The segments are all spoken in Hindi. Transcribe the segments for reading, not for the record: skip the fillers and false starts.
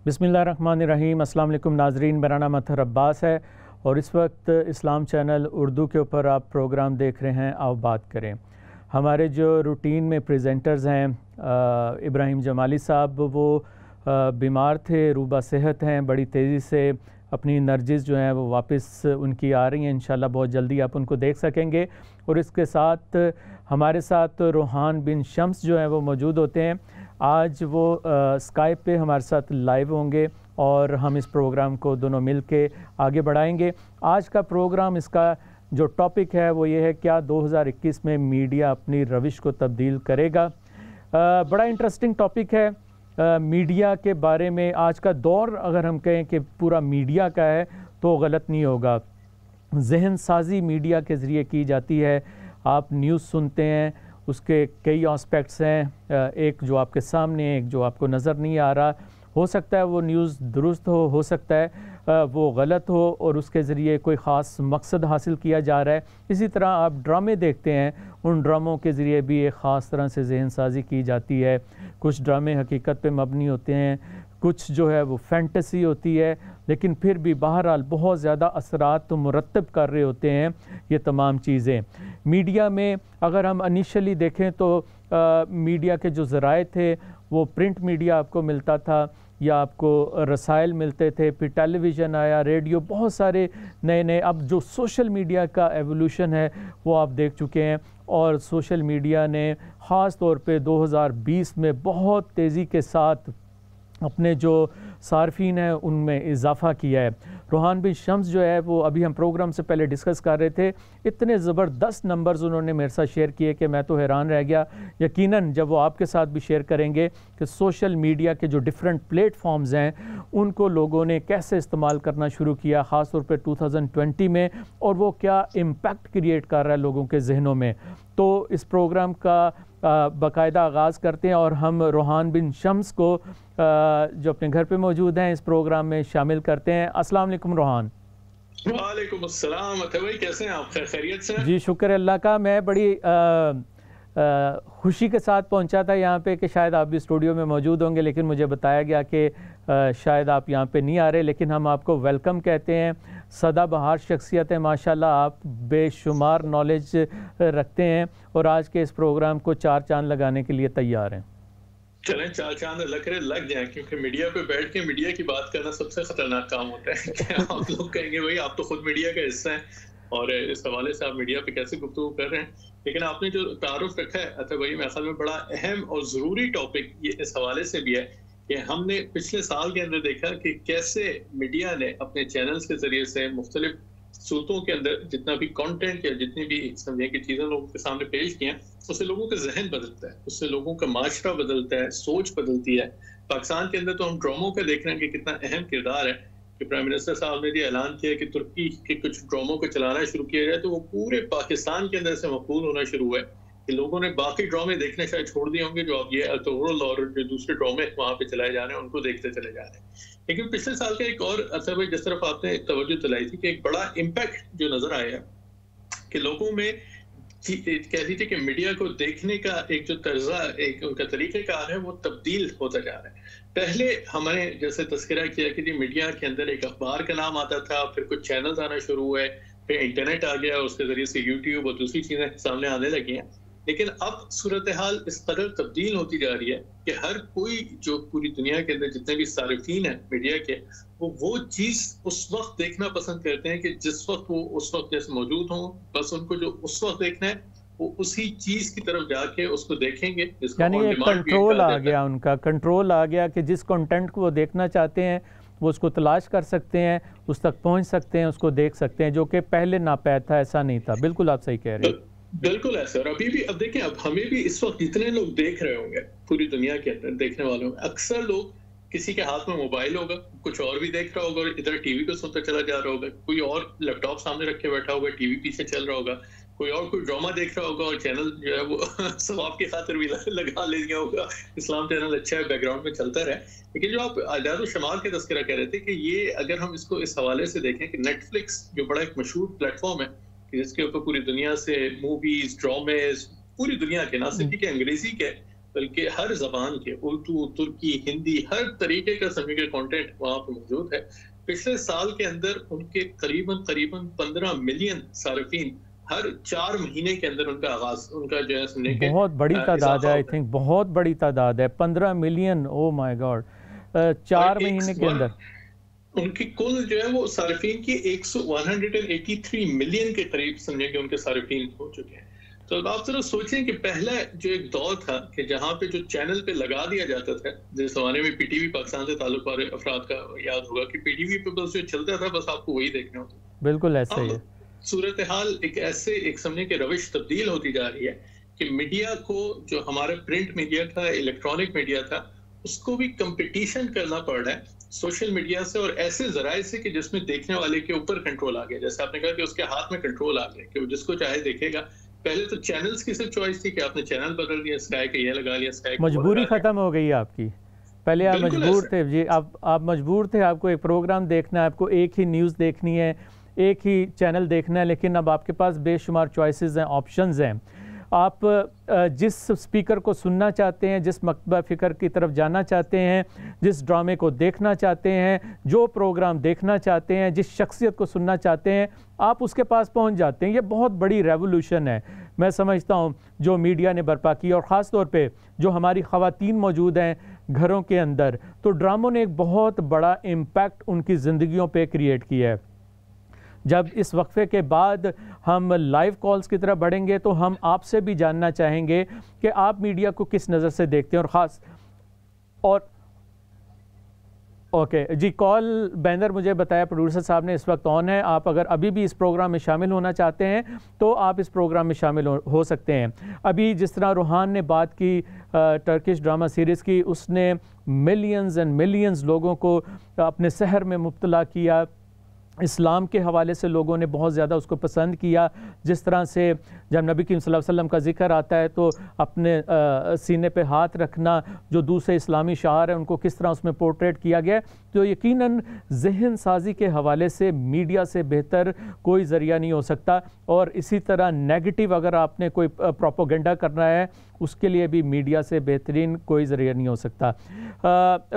बिस्मिल्लाहिर्रहमानिर्रहीम। अस्सलाम वालेकुम नाज़रीन, मेरा नाम अतहर अब्बास है और इस वक्त इस्लाम चैनल उर्दू के ऊपर आप प्रोग्राम देख रहे हैं। आओ बात करें। हमारे जो रूटीन में प्रेजेंटर्स हैं इब्राहिम जमाली साहब, वो बीमार थे, रूबा सेहत हैं, बड़ी तेज़ी से अपनी एनर्जीज़ जो हैं वो वापस उनकी आ रही हैं। इंशाल्लाह बहुत जल्दी आप उनको देख सकेंगे। और इसके साथ हमारे साथ रोहान बिन शम्स जो हैं वो मौजूद होते हैं। आज वो स्काइप पे हमारे साथ लाइव होंगे और हम इस प्रोग्राम को दोनों मिल के आगे बढ़ाएंगे। आज का प्रोग्राम, इसका जो टॉपिक है वो ये है, क्या 2021 में मीडिया अपनी रविश को तब्दील करेगा। बड़ा इंटरेस्टिंग टॉपिक है। मीडिया के बारे में आज का दौर अगर हम कहें कि पूरा मीडिया का है तो गलत नहीं होगा। जहन साजी मीडिया के ज़रिए की जाती है। आप न्यूज़ सुनते हैं, उसके कई एस्पेक्ट्स हैं, एक जो आपके सामने, एक जो आपको नज़र नहीं आ रहा। हो सकता है वो न्यूज़ दुरुस्त हो सकता है वो गलत हो और उसके ज़रिए कोई ख़ास मकसद हासिल किया जा रहा है। इसी तरह आप ड्रामे देखते हैं, उन ड्रामों के ज़रिए भी एक ख़ास तरह से जहन साजी की जाती है। कुछ ड्रामे हकीकत पे मबनी होते हैं, कुछ जो है वो फैंटेसी होती है, लेकिन फिर भी बहरहाल बहुत ज़्यादा असरात तो मुरतब कर रहे होते हैं ये तमाम चीज़ें। मीडिया में अगर हम इनिशियली देखें तो मीडिया के जो ज़राए थे वो प्रिंट मीडिया आपको मिलता था या आपको रसायल मिलते थे, फिर टेलीविज़न आया, रेडियो, बहुत सारे नए नए। अब जो सोशल मीडिया का एवोल्यूशन है वो आप देख चुके हैं और सोशल मीडिया ने ख़ास तौर पे 2020 में बहुत तेज़ी के साथ अपने जो सार्फिन हैं उनमें इजाफ़ा किया है। रोहान बिन शम्स जो है वो अभी हम प्रोग्राम से पहले डिस्कस कर रहे थे, इतने ज़बरदस्त नंबर्स उन्होंने मेरे साथ शेयर किए कि मैं तो हैरान रह गया। यकीनन जब वो आपके साथ भी शेयर करेंगे कि सोशल मीडिया के जो डिफरेंट प्लेटफॉर्म्स हैं उनको लोगों ने कैसे इस्तेमाल करना शुरू किया, ख़ास तौर पे 2020 में, और वो क्या इम्पैक्ट क्रिएट कर रहा है लोगों के जहनों में। तो इस प्रोग्राम का बाकायदा आगाज़ करते हैं और हम रोहान बिन शम्स को जो अपने घर पे मौजूद हैं इस प्रोग्राम में शामिल करते हैं। अस्सलाम वालेकुम रोहान। वालेकुम अस्सलाम। भाई कैसे हैं आप? खैरियत से? जी शुक्र अल्लाह का। मैं बड़ी खुशी के साथ पहुंचा था यहाँ पे कि शायद आप भी स्टूडियो में मौजूद होंगे, लेकिन मुझे बताया गया कि शायद आप यहाँ पे नहीं आ रहे, लेकिन हम आपको वेलकम कहते हैं। सदाबहार शख्सियत है माशाल्लाह, आप बेशुमार नॉलेज रखते हैं और आज के इस प्रोग्राम को चार चांद लगाने के लिए तैयार हैं। चलें, चार चांद लग जाए, क्योंकि मीडिया पे बैठ के मीडिया की बात करना सबसे खतरनाक काम होता है कि आप लोग कहेंगे भाई आप तो खुद मीडिया का हिस्सा हैं और इस हवाले से आप मीडिया पे कैसे गुफ्तगू कर रहे हैं। लेकिन आपने जो तारुफ रखा है अतः भाई, मेरे ख्याल में बड़ा अहम और ज़रूरी टॉपिक ये इस हवाले से भी है कि हमने पिछले साल के अंदर देखा कि कैसे मीडिया ने अपने चैनल्स के जरिए से मुख्तलिफ सूरतों के अंदर जितना भी कंटेंट या जितनी भी समझे की चीज़ें लोगों के सामने पेश की हैं, उससे लोगों का जहन बदलता है, उससे लोगों का माशरा बदलता है, सोच बदलती है। पाकिस्तान के अंदर तो हम ड्रामों का देख रहे हैं कि कितना अहम किरदार है कि प्राइम मिनिस्टर साहब ने भी ऐलान किया कि तुर्की के कुछ ड्रामों को चलाना शुरू किया जाए, तो वो पूरे पाकिस्तान के अंदर से मकबूल होना शुरू हुआ है कि लोगों ने बाकी ड्रामे देखने शायद छोड़ दिए होंगे, जो अब ये अतोरल और जो दूसरे ड्रामे वहाँ पे चलाए जा रहे हैं उनको देखते चले जा रहे हैं। लेकिन पिछले साल का एक और असर भाई जिस तरफ आपने तवज्जो दिलाई थी कि एक बड़ा इम्पैक्ट जो नजर आया कि लोगों में कह लीजिए कि मीडिया को देखने का एक जो तर्जा, एक उनका तरीक़ेकार है वो तब्दील होता जा रहा है। पहले हमने जैसे तस्करा किया कि जी मीडिया के अंदर एक अखबार का नाम आता था, फिर कुछ चैनल्स आना शुरू हुए, फिर इंटरनेट आ गया, उसके जरिए से यूट्यूब और दूसरी चीजें सामने आने लगी हैं। लेकिन अब सूरत हाल इस कदर तब्दील होती जा रही है कि हर कोई जो पूरी दुनिया के अंदर जितने भी सारिफीन हैं मीडिया के, वो चीज़ उस वक्त देखना पसंद करते हैं कि जिस वक्त वो उस वक्त जैसे मौजूद हों। बस उनको जो उस वक्त देखना है वो उसी चीज़ की तरफ जाके उसको देखेंगे। यानी एक कंट्रोल आ गया, उनका कंट्रोल आ गया कि जिस कंटेंट को वो देखना चाहते हैं वो उसको तलाश कर सकते हैं, उस तक पहुंच सकते हैं, उसको देख सकते हैं, जो कि पहले नापैद था, ऐसा नहीं था। बिल्कुल आप सही कह रहे हैं। बिल्कुल ऐसा। और अभी भी अब देखें, अब हमें भी इस वक्त जितने लोग देख रहे होंगे पूरी दुनिया के अंदर देखने वालों में, अक्सर लोग किसी के हाथ में मोबाइल होगा, कुछ और भी देख रहा होगा और इधर टीवी को सुनता चला जा रहा होगा, कोई और लैपटॉप सामने रख के बैठा होगा, टीवी पीछे चल रहा होगा, कोई ड्रामा देख रहा होगा और चैनल जो है वो सवाब की खातिर भी लगा ले गया होगा, इस्लाम चैनल अच्छा है बैकग्राउंड में चलता रहे। लेकिन जो आप आजाद शमाल के तस्करा कह रहे थे कि ये अगर हम इसको इस हवाले से देखें कि नेटफ्लिक्स जो बड़ा एक मशहूर प्लेटफॉर्म है जिसके ऊपर पूरी दुनिया से मूवीज, ड्रामेज, पूरी दुनिया के, ना सिर्फ के अंग्रेजी के बल्कि हर जबान के, उर्दू, तुर्की, हिंदी, हर तरीके का समझ के कंटेंट वहाँ पे मौजूद है। पिछले साल के अंदर उनके करीबन करीबन 15 मिलियन सार्फिन हर 4 महीने के अंदर उनका आगाज, उनका जो है सुनने के बहुत बड़ी तादाद है, आई थिंक बहुत बड़ी तादाद है, 15 मिलियन, ओ माय गॉड, 4 महीने के अंदर उनकी कुल जो है वो सार्फिन की 183 मिलियन के करीब समझेंगे उनके सार्फिन हो चुके हैं। तो अब आप जरा सोचें कि पहला जो एक दौर था कि जहाँ पे जो चैनल पे लगा दिया जाता था, जिस जमाने में पीटीवी पाकिस्तान से ताल्लुक वाले अफराद का याद होगा कि पीटीवी पे बस जो चलता था बस आपको वही देखना होता। बिल्कुल ऐसा ही है। सूरत हाल एक समझने के रविश तब्दील होती जा रही है कि मीडिया को, जो हमारे प्रिंट मीडिया था, इलेक्ट्रॉनिक मीडिया था, उसको भी कंपटीशन करना पड़ रहा है सोशल मीडिया से और ऐसे जराए से कि जिसमें देखने वाले के ऊपर कंट्रोल आ गया। जैसे आपने कहा कि उसके हाथ में कंट्रोल आ गया कि वो जिसको चाहे देखेगा। पहले तो चैनल्स की सिर्फ चॉइस थी कि आपने चैनल बदल दिया, स्काई का ये लगा लिया, स्काई मजबूरी खत्म हो गई आपकी। पहले आप मजबूर थे जी, आप मजबूर थे, आपको एक प्रोग्राम देखना है, आपको एक ही न्यूज़ देखनी है, एक ही चैनल देखना है, लेकिन अब आपके पास बेशुमार चॉइसेस हैं, ऑप्शंस हैं। आप जिस स्पीकर को सुनना चाहते हैं, जिस मकतबा फ़िक्र की तरफ जाना चाहते हैं, जिस ड्रामे को देखना चाहते हैं, जो प्रोग्राम देखना चाहते हैं, जिस शख्सियत को सुनना चाहते हैं, आप उसके पास पहुंच जाते हैं। ये बहुत बड़ी रेवोल्यूशन है, मैं समझता हूं, जो मीडिया ने बर्पा की। और ख़ास तौर पे जो हमारी ख़वातीन मौजूद हैं घरों के अंदर, तो ड्रामों ने एक बहुत बड़ा इम्पैक्ट उनकी ज़िंदगियों पे क्रिएट किया है। जब इस वक्फे के बाद हम लाइव कॉल्स की तरफ बढ़ेंगे तो हम आपसे भी जानना चाहेंगे कि आप मीडिया को किस नज़र से देखते हैं। और ख़ास और ओके जी, कॉल बैनर मुझे बताया प्रोड्यूसर साहब ने इस वक्त ऑन है। आप अगर अभी भी इस प्रोग्राम में शामिल होना चाहते हैं तो आप इस प्रोग्राम में शामिल हो सकते हैं। अभी जिस तरह रूहान ने बात की टर्किश ड्रामा सीरीज़ की, उसने मिलियंस एंड मिलियंस लोगों को अपने सहर में मुब्तला किया। इस्लाम के हवाले से लोगों ने बहुत ज़्यादा उसको पसंद किया। जिस तरह से जब नबी करीम सल्लल्लाहु अलैहि वसल्लम का जिक्र आता है तो अपने सीने पे हाथ रखना, जो दूसरे इस्लामी शायर हैं उनको किस तरह उसमें पोर्ट्रेट किया गया, तो यकीनन जहन साजी के हवाले से मीडिया से बेहतर कोई ज़रिया नहीं हो सकता। और इसी तरह नेगेटिव अगर आपने कोई प्रोपोगेंडा करना है, उसके लिए भी मीडिया से बेहतरीन कोई ज़रिया नहीं हो सकता।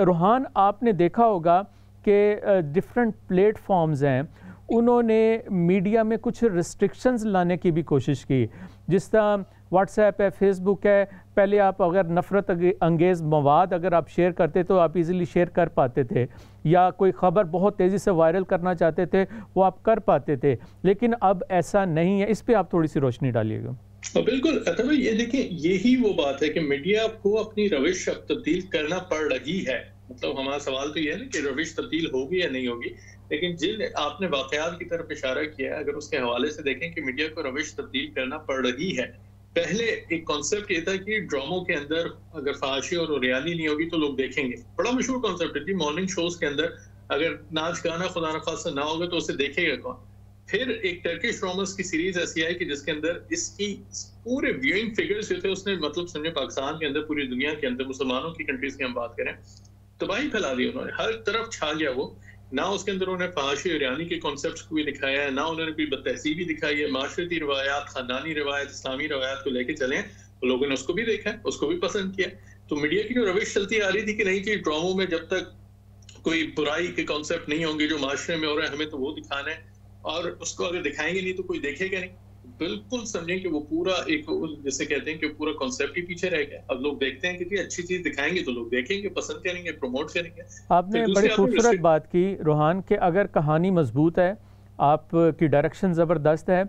रूहान, आपने देखा होगा कि डिफरेंट प्लेटफॉर्म्स हैं, उन्होंने मीडिया में कुछ रिस्ट्रिक्शंस लाने की भी कोशिश की। जिस तरह व्हाट्सएप है, फेसबुक है, पहले आप अगर नफ़रत अंगेज़ मवाद अगर आप शेयर करते तो आप इजीली शेयर कर पाते थे, या कोई ख़बर बहुत तेज़ी से वायरल करना चाहते थे वो आप कर पाते थे, लेकिन अब ऐसा नहीं है। इस पर आप थोड़ी सी रोशनी डालिएगा। बिल्कुल अतः ये देखिए, यही वो बात है कि मीडिया को अपनी रविश अब तब्दील करना पड़ रही है। मतलब हमारा सवाल तो ये है ना कि रविश तब्दील होगी या नहीं होगी, लेकिन जिन आपने वाकयात की तरफ इशारा किया है, अगर उसके हवाले से देखें कि मीडिया को रविश तब्दील करना पड़ रही है। पहले एक कॉन्सेप्ट ये था कि ड्रामों के अंदर अगर फहाशी और रियाली नहीं होगी तो लोग देखेंगे। बड़ा मशहूर कॉन्सेप्ट है जी, मॉर्निंग शोज के अंदर अगर नाच गाना खुदा न खासा ना होगा तो उसे देखेगा कौन। फिर एक टर्किश ड्रामास की सीरीज ऐसी आई कि जिसके अंदर इसकी पूरे व्यूइंग फिगर्स जो थे उसने मतलब समझे पाकिस्तान के अंदर, पूरी दुनिया के अंदर, मुसलमानों की कंट्रीज की हम बात करें, तबाही फैला दी उन्होंने, हर तरफ छा गया वो। ना उसके अंदर उन्होंने फहाशी और रियानी के कॉन्सेप्ट्स को भी दिखाया है, ना उन्होंने कोई बदतहजीबी दिखाई है। माशरती रवायात, खानदानी रवायत, इस्लामी रवायात को लेके चले तो लोगों ने उसको भी देखा है, उसको भी पसंद किया। तो मीडिया की जो रविश चलती आ रही थी कि नहीं जी, ड्रामों में जब तक कोई बुराई के कॉन्सेप्ट नहीं होंगे जो माशरे में हो रहा है, हमें तो वो दिखाना है, और उसको अगर दिखाएंगे नहीं तो कोई देखेगा नहीं। बिल्कुल समझें कि वो पूरा एक, जैसे कहते हैं कि पूरा कॉन्सेप्ट ही पीछे रह गया। अब लोग देखते हैं कि जी अच्छी चीज दिखाएंगे तो लोग देखेंगे, पसंद करेंगे, प्रमोट करेंगे। आपने बड़ी खूबसूरत बात की रूहान, कि अगर कहानी मजबूत है, आपकी डायरेक्शन ज़बरदस्त है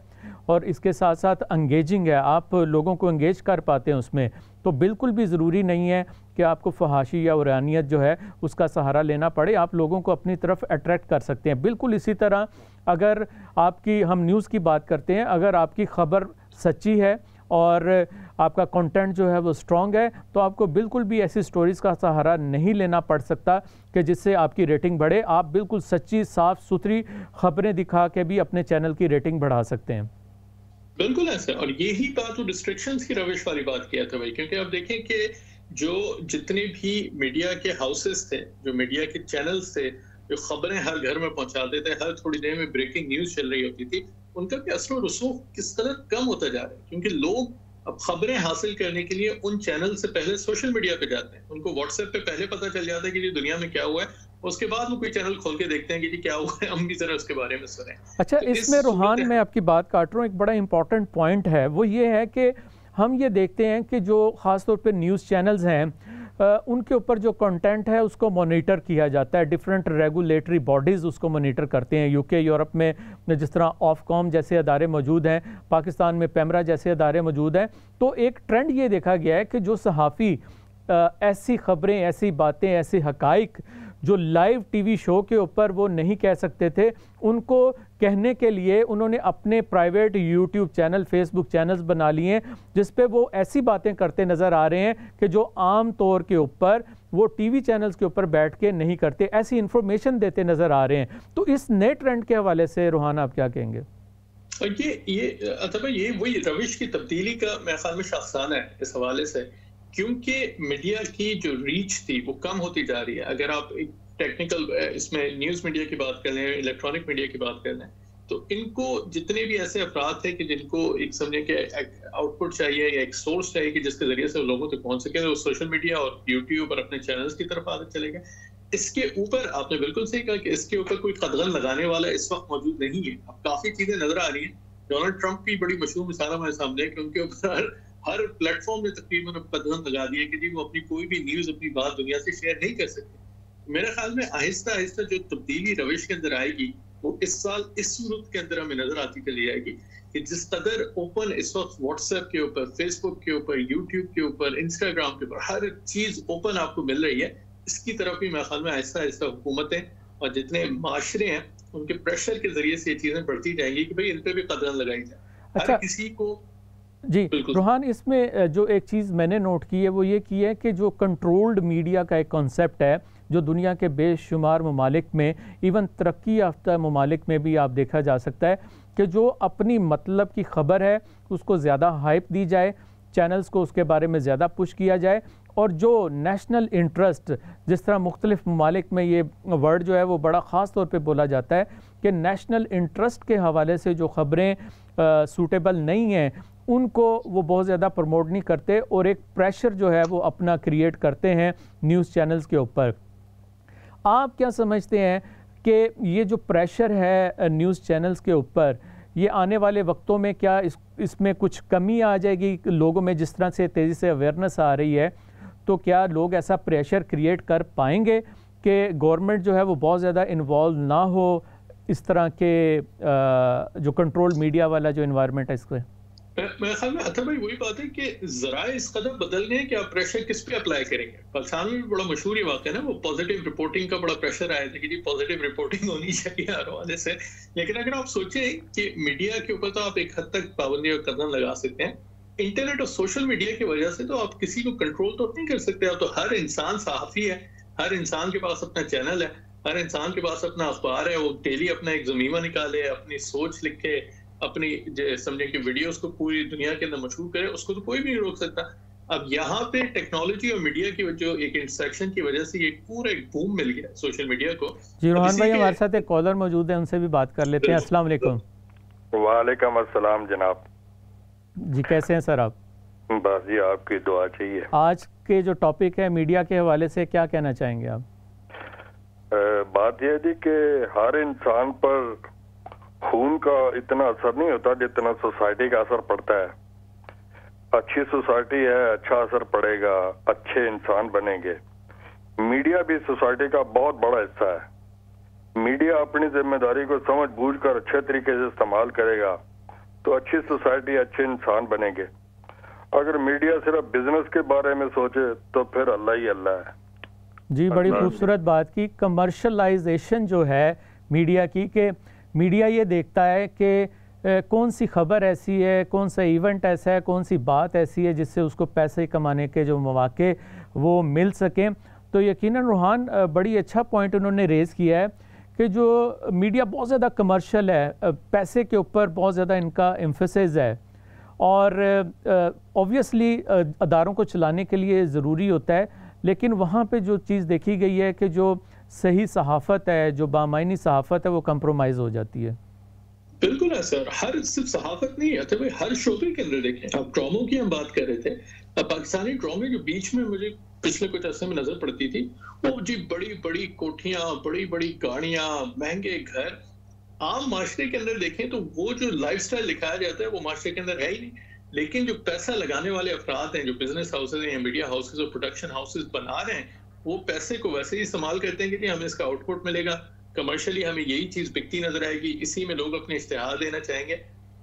और इसके साथ साथ एंगेजिंग है, आप लोगों को एंगेज कर पाते हैं उसमें, तो बिल्कुल भी ज़रूरी नहीं है कि आपको फहाशी या उरानियत जो है उसका सहारा लेना पड़े। आप लोगों को अपनी तरफ अट्रैक्ट कर सकते हैं। बिल्कुल इसी तरह अगर आपकी, हम न्यूज़ की बात करते हैं, अगर आपकी ख़बर सच्ची है और आपका कंटेंट जो है वो स्ट्रॉन्ग है, तो आपको बिल्कुल भी ऐसी स्टोरीज़ का सहारा नहीं लेना पड़ सकता कि जिससे आपकी रेटिंग बढ़े। आप बिल्कुल सच्ची, साफ़ सुथरी ख़बरें दिखा के भी अपने चैनल की रेटिंग बढ़ा सकते हैं। बिल्कुल ऐसा, और यही बात वो डिस्ट्रिक्शंस की रविश वाली बात किया था भाई, क्योंकि आप देखें कि जो जितने भी मीडिया के हाउसेस थे, जो मीडिया के चैनल्स थे, जो खबरें हर घर में पहुंचाते थे, हर थोड़ी देर में ब्रेकिंग न्यूज चल रही होती थी, उनका भी असर और रसूख किस कदर कम होता जा रहा है। क्योंकि लोग अब खबरें हासिल करने के लिए उन चैनल से पहले सोशल मीडिया पे जाते हैं, उनको व्हाट्सएप पे पहले पता चल जाता है कि ये दुनिया में क्या हुआ है, उसके बाद वो कोई चैनल खोल के देखते हैं कि क्या हुआ है, हम भी जरा उसके बारे में सुने। अच्छा, तो इसमें रूहान मैं आपकी बात काट रहा हूँ, एक बड़ा इंपॉर्टेंट पॉइंट है, वो ये है कि हम ये देखते हैं कि जो ख़ासतौर पर न्यूज़ चैनल्स हैं उनके ऊपर जो कंटेंट है उसको मॉनिटर किया जाता है, डिफरेंट रेगुलेटरी बॉडीज़ उसको मॉनिटर करते हैं। यूके यूरोप में जिस तरह ऑफकॉम जैसे अदारे मौजूद हैं, पाकिस्तान में पैमरा जैसे अदारे मौजूद हैं। तो एक ट्रेंड ये देखा गया है कि जो सहाफ़ी ऐसी ख़बरें, ऐसी बातें, ऐसे हक़ाइक़ जो लाइव टीवी शो के ऊपर वो नहीं कह सकते थे, उनको कहने के लिए उन्होंने अपने private YouTube channel, Facebook channels बना लिए हैं जिस पे वो ऐसी बातें करते नज़र आ रहे हैं कि जो आम तौर के ऊपर वो टीवी चैनल्स के ऊपर बैठ के नहीं करते, ऐसी इंफॉर्मेशन देते नज़र आ रहे हैं। तो इस नए ट्रेंड के हवाले से रूहान आप क्या कहेंगे? ये अथवा ये वही रविश की तब्दीली का मेरे ख्याल में शाखसाना है इस हवाले से, क्योंकि मीडिया की जो रीच थी वो कम होती जा रही है। अगर आप एक टेक्निकल इसमें न्यूज़ मीडिया की बात कर लें, इलेक्ट्रॉनिक मीडिया की बात कर लें, तो इनको जितने भी ऐसे अफराद थे कि जिनको एक समझे कि आउटपुट चाहिए या एक सोर्स चाहिए कि जिसके जरिए से लोगों तक पहुंच सके, तो सोशल मीडिया और यूट्यूब और अपने चैनल्स की तरफ आदत चले गए। इसके ऊपर आपने बिल्कुल सही कहा कि इसके ऊपर कोई कदगन लगाने वाला इस वक्त मौजूद नहीं है। अब काफी चीजें नजर आ रही हैं। डोनाल्ड ट्रंप की बड़ी मशहूर मिसाल हमारे सामने है कि उनके ऊपर हर प्लेटफॉर्म ने तकरीबन कदगन लगा दिया कि जी वो अपनी कोई भी न्यूज, अपनी बात दुनिया से शेयर नहीं कर सकते। मेरे ख्याल में आहिस्ता आहिस्ता जो तब्दीली रविश के अंदर आएगी वो इस साल इस सूरत के अंदर हमें नजर आती चली जाएगी कि जिस कदर ओपन इस वक्त व्हाट्सएप के ऊपर, फेसबुक के ऊपर, यूट्यूब के ऊपर, इंस्टाग्राम के ऊपर हर चीज ओपन आपको मिल रही है, इसकी तरफ भी मेरे ख्याल में आहिस्ता आहिस्ता हुकूमतें और जितने माशरे हैं उनके प्रेशर के जरिए से ये चीजें बढ़ती जाएंगी कि भाई इन पे भी कदर लगाई जाए। अच्छा, हर किसी को जी रूहान, इसमें जो एक चीज़ मैंने नोट की है वो ये की है कि जो कंट्रोल्ड मीडिया का एक कॉन्सेप्ट है जो दुनिया के बेशुमार ममालिक में, इवन तरक्की याफ्ता ममालिक में भी आप देखा जा सकता है कि जो अपनी मतलब की ख़बर है उसको ज़्यादा हाइप दी जाए, चैनल्स को उसके बारे में ज़्यादा पुश किया जाए, और जो नेशनल इंटरेस्ट, जिस तरह मुख्तलिफ ममालिक में ये वर्ड जो है वो बड़ा ख़ास तौर पे बोला जाता है कि नेशनल इंटरेस्ट के हवाले से जो ख़बरें सूटेबल नहीं हैं उनको वो बहुत ज़्यादा प्रमोट नहीं करते और एक प्रेशर जो है वो अपना क्रिएट करते हैं न्यूज़ चैनल्स के ऊपर। आप क्या समझते हैं कि ये जो प्रेशर है न्यूज़ चैनल्स के ऊपर, ये आने वाले वक्तों में क्या इसमें कुछ कमी आ जाएगी लोगों में? जिस तरह से तेज़ी से अवेयरनेस आ रही है, तो क्या लोग ऐसा प्रेशर क्रिएट कर पाएंगे कि गवर्नमेंट जो है वो बहुत ज़्यादा इन्वॉल्व ना हो इस तरह के जो कंट्रोल मीडिया वाला जो इन्वायरमेंट है इसको? मेरे ख्याल में अतः भाई वही बात है कि जरा इस कदर बदल गए कि आप प्रेशर किस पे अप्लाई करेंगे। पाकिस्तान में भी बड़ा मशहूर ये वाक़या है ना, वो पॉजिटिव रिपोर्टिंग का बड़ा प्रेशर आया था कि जी पॉजिटिव रिपोर्टिंग होनी चाहिए हर हवाले से। लेकिन अगर आप सोचे कि मीडिया के ऊपर तो आप एक हद तक पाबंदी और कदम लगा सकते हैं, इंटरनेट और सोशल मीडिया की वजह से तो आप किसी को कंट्रोल तो नहीं कर सकते। आप तो हर इंसान सहाफ़ी है, हर इंसान के पास अपना चैनल है, हर इंसान के पास अपना अखबार है, वो डेली अपना एक ज़मीमा निकाले, अपनी सोच लिखे, अपनी समझे कि वीडियोस को पूरी दुनिया के अंदर मशहूर करे, उसको तो कोई भी नहीं रोक सकता। अब यहाँ पे टेक्नोलॉजी और मीडिया की जो एक इंटरसेक्शन की वजह से ये पूरा एक बूम मिल गया सोशल मीडिया को। जी रोहन भाई, हमारे साथ एक कॉलर मौजूद है, उनसे भी बात कर लेते हैं। अस्सलाम वालेकुम। वालेकुम अस्सलाम जनाब। जी कैसे हैं सर आप? बस जी आपकी दुआ चाहिए। आज के जो टॉपिक है मीडिया के हवाले से क्या कहना चाहेंगे आप? बात यह थी कि हर इंसान पर खून का इतना असर नहीं होता जितना सोसाइटी का असर पड़ता है। अच्छी सोसाइटी है, अच्छा असर पड़ेगा, अच्छे इंसान बनेंगे। मीडिया भी सोसाइटी का बहुत बड़ा हिस्सा है। मीडिया अपनी जिम्मेदारी को समझ बूझकर अच्छे तरीके से इस्तेमाल करेगा तो अच्छी सोसाइटी, अच्छे इंसान बनेंगे। अगर मीडिया सिर्फ बिजनेस के बारे में सोचे तो फिर अल्लाह ही अल्लाह है। जी बड़ी खूबसूरत बात की। कमर्शलाइजेशन जो है मीडिया की, कि मीडिया ये देखता है कि कौन सी खबर ऐसी है, कौन सा इवेंट ऐसा है, कौन सी बात ऐसी है जिससे उसको पैसे कमाने के जो मौके वो मिल सकें। तो यकीनन रूहान बड़ी अच्छा पॉइंट उन्होंने रेज़ किया है कि जो मीडिया बहुत ज़्यादा कमर्शियल है, पैसे के ऊपर बहुत ज़्यादा इनका एम्फेसिस है, और ऑब्वियसली अदारों को चलाने के लिए ज़रूरी होता है, लेकिन वहाँ पे जो चीज़ देखी गई है कि जो सही सहाफ़त है, जो बामायनी सहाफ़त है, वो कंप्रोमाइज़ हो जाती है। बिल्कुल है सर, हर सिर्फ सहाफत नहीं है, अच्छा भाई हर शोबे के अंदर देखें। अब ड्रामों की हम बात कर रहे थे, अब पाकिस्तानी ड्रामे जो बीच में मुझे पिछले कुछ अर्से में नजर पड़ती थी, वो जी बड़ी बड़ी कोठियां, बड़ी बड़ी गाड़ियां, महंगे घर। आम माशरे के अंदर देखें तो वो जो लाइफस्टाइल दिखाया जाता है वो माशरे के अंदर है ही नहीं। लेकिन जो पैसा लगाने वाले अफराद हैं, जो बिजनेस हाउसेज हैं, मीडिया हाउसेज और प्रोडक्शन हाउसेज बना रहे हैं, वो पैसे को वैसे ही इस्तेमाल करते हैं कि जी हमें इसका आउटपुट मिलेगा, कमर्शियली हमें यही चीज बिकती नजर आएगी, इसी में लोग अपने इश्तिहार देना चाहेंगे।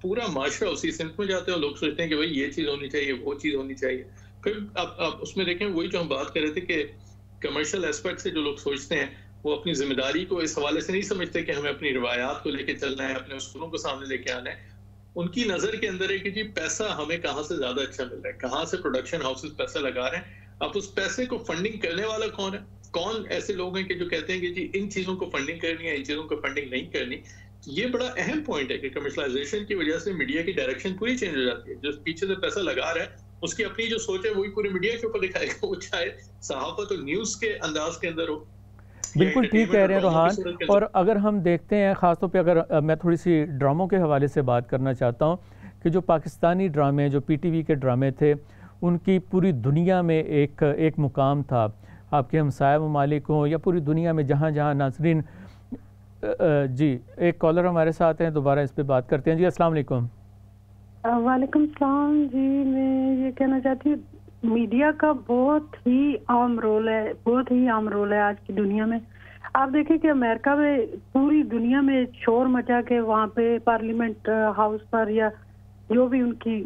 पूरा माशरा उसी सिंथ में जाते हैं, लोग सोचते हैं कि भाई ये चीज होनी चाहिए, वो चीज होनी चाहिए। फिर अब उसमें देखें वही जो हम बात कर रहे थे कि कमर्शियल एस्पेक्ट से जो लोग सोचते हैं वो अपनी जिम्मेदारी को इस हवाले से नहीं समझते कि हमें अपनी रिवायात को लेके चलना है, अपने उसूलों को सामने लेके आना है। उनकी नजर के अंदर है कि जी पैसा हमें कहाँ से ज्यादा अच्छा मिल रहा है, कहाँ से प्रोडक्शन हाउसेस पैसा लगा रहे हैं। अब उस पैसे को फंडिंग करने वाला कौन है? कौन ऐसे लोग हैं कि जो कहते हैं कि जी इन चीजों को फंडिंग करनी है, इन चीजों को फंडिंग नहीं करनी। ये बड़ा अहम पॉइंट है कि कमर्शलाइजेशन की वजह से मीडिया की डायरेक्शन पूरी चेंज हो जाती है। जो पीछे से पैसा लगा रहा है उसकी अपनी जो सोच है वही पूरे मीडिया के ऊपर दिखाएगा, वो चाहे सहाफत और न्यूज के अंदाज के अंदर हो। बिल्कुल ठीक कह रहे हैं रोहान। और अगर हम देखते हैं ख़ासतौर पे, अगर मैं थोड़ी सी ड्रामों के हवाले से बात करना चाहता हूँ कि जो पाकिस्तानी ड्रामे, जो पीटीवी के ड्रामे थे, उनकी पूरी दुनिया में एक मुकाम था। आपके हमसाया ममालिक हों या पूरी दुनिया में जहाँ जहाँ नाज़रीन। जी एक कॉलर हमारे साथ हैं, दोबारा इस पर बात करते हैं। जी अस्सलाम वालेकुम। वालेकुम सलाम जी। मैं ये कहना चाहती हूँ मीडिया का बहुत ही आम रोल है, बहुत ही आम रोल है आज की दुनिया में। आप देखें कि अमेरिका में पूरी दुनिया में शोर मचा के वहाँ पे पार्लियामेंट हाउस पर या जो भी उनकी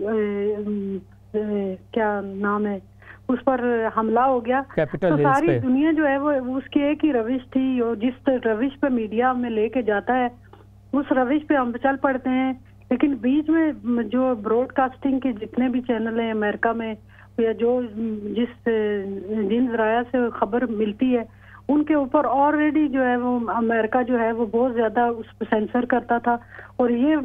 क्या नाम है उस पर हमला हो गया, तो सारी दुनिया जो है वो उसकी एक ही रविश थी, और जिस रविश पे मीडिया में लेके जाता है उस रविश पे हम चल पड़ते हैं। लेकिन बीच में जो ब्रॉडकास्टिंग के जितने भी चैनल हैं अमेरिका में, या जो जिन जराया से खबर मिलती है उनके ऊपर ऑलरेडी जो है वो अमेरिका जो है वो बहुत ज्यादा उस पर सेंसर करता था। और ये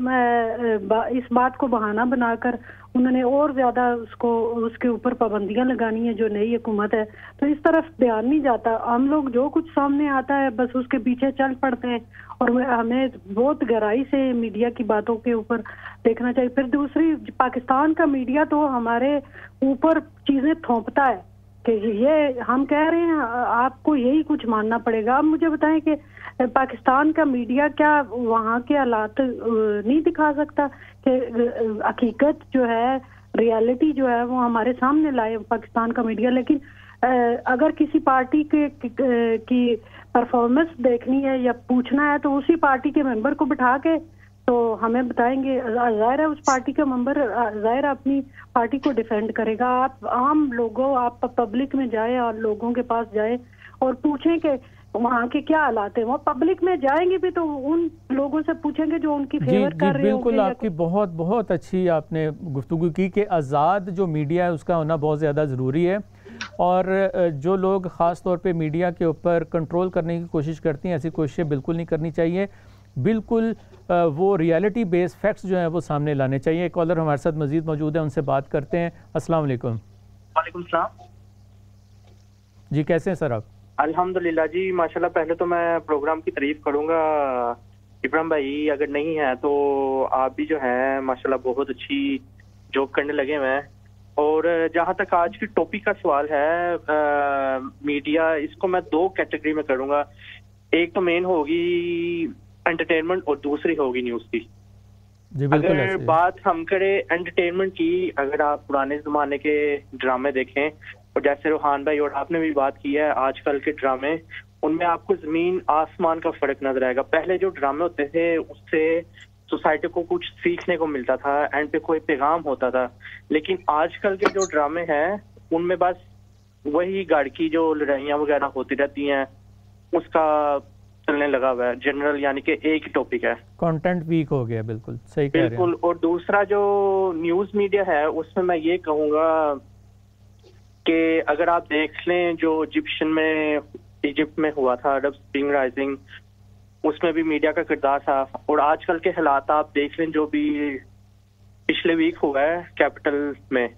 इस बात को बहाना बनाकर उन्होंने और ज्यादा उसके ऊपर पाबंदियां लगानी है जो नई हुकूमत है। तो इस तरफ ध्यान नहीं जाता, हम लोग जो कुछ सामने आता है बस उसके पीछे चल पड़ते हैं। और हमें बहुत गहराई से मीडिया की बातों के ऊपर देखना चाहिए। फिर दूसरी, पाकिस्तान का मीडिया तो हमारे ऊपर चीजें थोपता है कि ये हम कह रहे हैं आपको यही कुछ मानना पड़ेगा। आप मुझे बताएं कि पाकिस्तान का मीडिया क्या वहाँ के हालात नहीं दिखा सकता कि हकीकत जो है, रियलिटी जो है वो हमारे सामने लाए पाकिस्तान का मीडिया। लेकिन अगर किसी पार्टी की परफॉर्मेंस देखनी है या पूछना है तो उसी पार्टी के मेंबर को बिठा के तो हमें बताएंगे। जाहिर है उस पार्टी का मेंबर जाहिर अपनी पार्टी को डिफेंड करेगा। आप आम लोगों, आप पब्लिक में जाए और लोगों के पास जाए और पूछें कि वहाँ के क्या हालात है। वो पब्लिक में जाएंगे भी तो उन लोगों से पूछेंगे जो उनकी फेवर कर रहे हैं। बिल्कुल, आपकी बहुत बहुत अच्छी आपने गुफ्तगू की कि आज़ाद जो मीडिया है उसका होना बहुत ज़्यादा ज़रूरी है। और जो लोग ख़ास तौर पे मीडिया के ऊपर कंट्रोल करने की कोशिश करती हैं, ऐसी कोशिशें बिल्कुल नहीं करनी चाहिए। बिल्कुल वो रियलिटी बेस्ड फैक्ट्स जो हैं वो सामने लाने चाहिए। एक कॉलर हमारे साथ मजीद मौजूद है, उनसे बात करते हैं। अस्सलाम वालेकुम। वालेकुम सलाम जी, कैसे हैं सर आप? अल्हम्दुलिल्लाह जी, माशाल्लाह। पहले तो मैं प्रोग्राम की तारीफ करूंगा इब्राहिम भाई, अगर नहीं है तो आप भी जो है माशाल्लाह बहुत अच्छी जॉब करने लगे हुए हैं। और जहां तक आज की टॉपिक का सवाल है, मीडिया, इसको मैं दो कैटेगरी में करूंगा। एक तो मेन होगी एंटरटेनमेंट और दूसरी होगी न्यूज की। अगर बात हम करें एंटरटेनमेंट की, अगर आप पुराने जमाने के ड्रामे देखें और जैसे रोहान भाई और आपने भी बात की है आजकल के ड्रामे, उनमें आपको जमीन आसमान का फर्क नजर आएगा। पहले जो ड्रामे होते थे उससे सोसाइटी को कुछ सीखने को मिलता था, एंड पे कोई पैगाम होता था। लेकिन आजकल के जो ड्रामे हैं उनमें बस वही गाड़ की जो लड़ाइयाँ वगैरह होती रहती हैं उसका चलने लगा हुआ है जनरल, यानी कि एक ही टॉपिक है, कंटेंट वीक हो गया। बिल्कुल सही कह रहे हैं। बिल्कुल। और दूसरा जो न्यूज मीडिया है उसमें मैं ये कहूँगा कि अगर आप देख लें जो इजिप्ट में हुआ था, अरब स्प्रिंग राइजिंग, उसमें भी मीडिया का किरदार था। और आजकल के हालात आप देख लें जो भी पिछले वीक हुआ है कैपिटल में,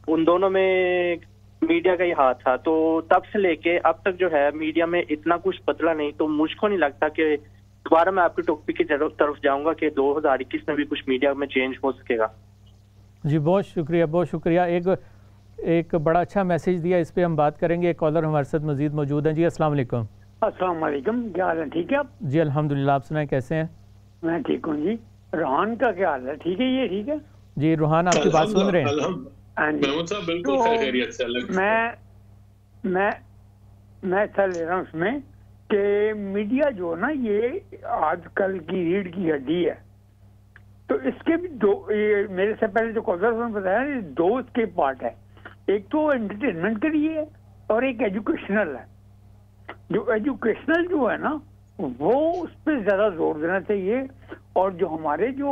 उन दोनों में मीडिया का ही हाथ था। तो तब से लेके अब तक जो है मीडिया में इतना कुछ बदला नहीं। तो मुझको नहीं लगता कि दोबारा मैं आपके टॉपिक की तरफ जाऊंगा कि 2021 में भी कुछ मीडिया में चेंज हो सकेगा। जी बहुत शुक्रिया, बहुत शुक्रिया। एक बड़ा अच्छा मैसेज दिया, इस पे हम बात करेंगे। एक कॉलर हमारे साथ मजीद मौजूद हैं। जी अस्सलाम वालेकुम। अस्सलाम वालेकुम, क्या हाल है? ठीक है आप? जी अल्हम्दुलिल्लाह, आप सुनाएं कैसे हैं? मैं ठीक हूँ जी। रूहान का क्या हाल है? ठीक है, ये ठीक है जी। रूहान आपकी बात सुन रहे हैं? मैं हिस्सा ले रहा हूँ उसमें कि मीडिया जो है ना, ये आजकल की रीढ़ की हड्डी है। तो इसके भी दो, ये मेरे से पहले जो कॉलर ने बताया, दो इसके पार्ट है। एक तो एंटरटेनमेंट के लिए है और एक एजुकेशनल है। जो एजुकेशनल जो है ना, वो उस पर ज्यादा जोर देना चाहिए। और जो हमारे जो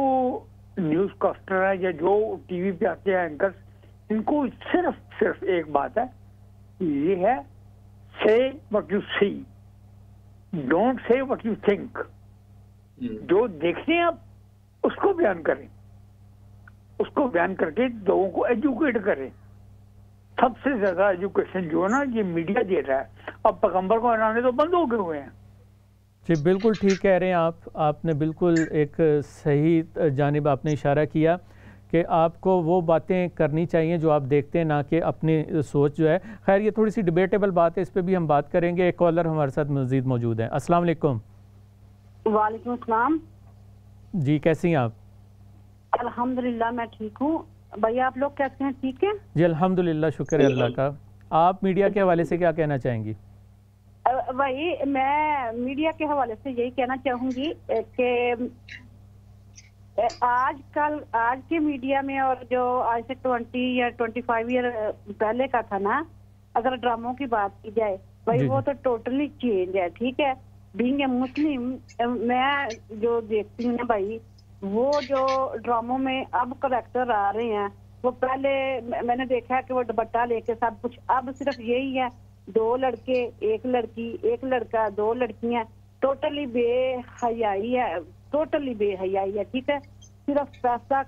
न्यूज कास्टर है या जो टीवी पे आते हैं एंकर्स, इनको सिर्फ एक बात है, ये है say what you see, don't say what you think. जो देखते हैं आप उसको बयान करें, उसको बयान करके लोगों को एजुकेट करें। सबसे ज्यादा एजुकेशन जो है ना, ये मीडिया दे रहा है। अब पैगंबर को हराने तो बंद हो गए हुए हैं। जी बिल्कुल ठीक कह रहे हैं आप। आपने बिल्कुल एक सही जानिब आपने इशारा किया कि आपको वो बातें करनी चाहिए जो आप देखते हैं, ना कि अपनी सोच जो है। खैर ये थोड़ी सी डिबेटेबल बात है, इस पर भी हम बात करेंगे। एक कॉलर हमारे साथ मजीद मौजूद है। अस्सलाम वालेकुम। वालेकुम अस्सलाम। जी कैसी हैं आप? अल्हम्दुलिल्लाह मैं ठीक हूँ। भैया आप लोग कैसे हैं? ठीक है जी अल्हम्दुलिल्लाह, शुक्र है अल्लाह का। आप मीडिया के हवाले से क्या कहना चाहेंगी? भाई मैं मीडिया के हवाले से यही कहना चाहूंगी कि आज के मीडिया में और जो आज से 20 या 25 ईयर पहले का था ना, अगर ड्रामों की बात की जाए भाई, वो तो टोटली चेंज है। ठीक है, बीइंग ए मुस्लिम मैं जो देखती हूँ ना भाई, वो जो ड्रामों में अब करेक्टर आ रहे हैं, वो पहले मैंने देखा है कि वो दुपट्टा लेके सब कुछ, अब सिर्फ यही है, 2 लड़के 1 लड़की, 1 लड़का 2 लड़कियां, टोटली बेहयाई है, टोटली बेहयाई है। ठीक है, सिर्फ पैसा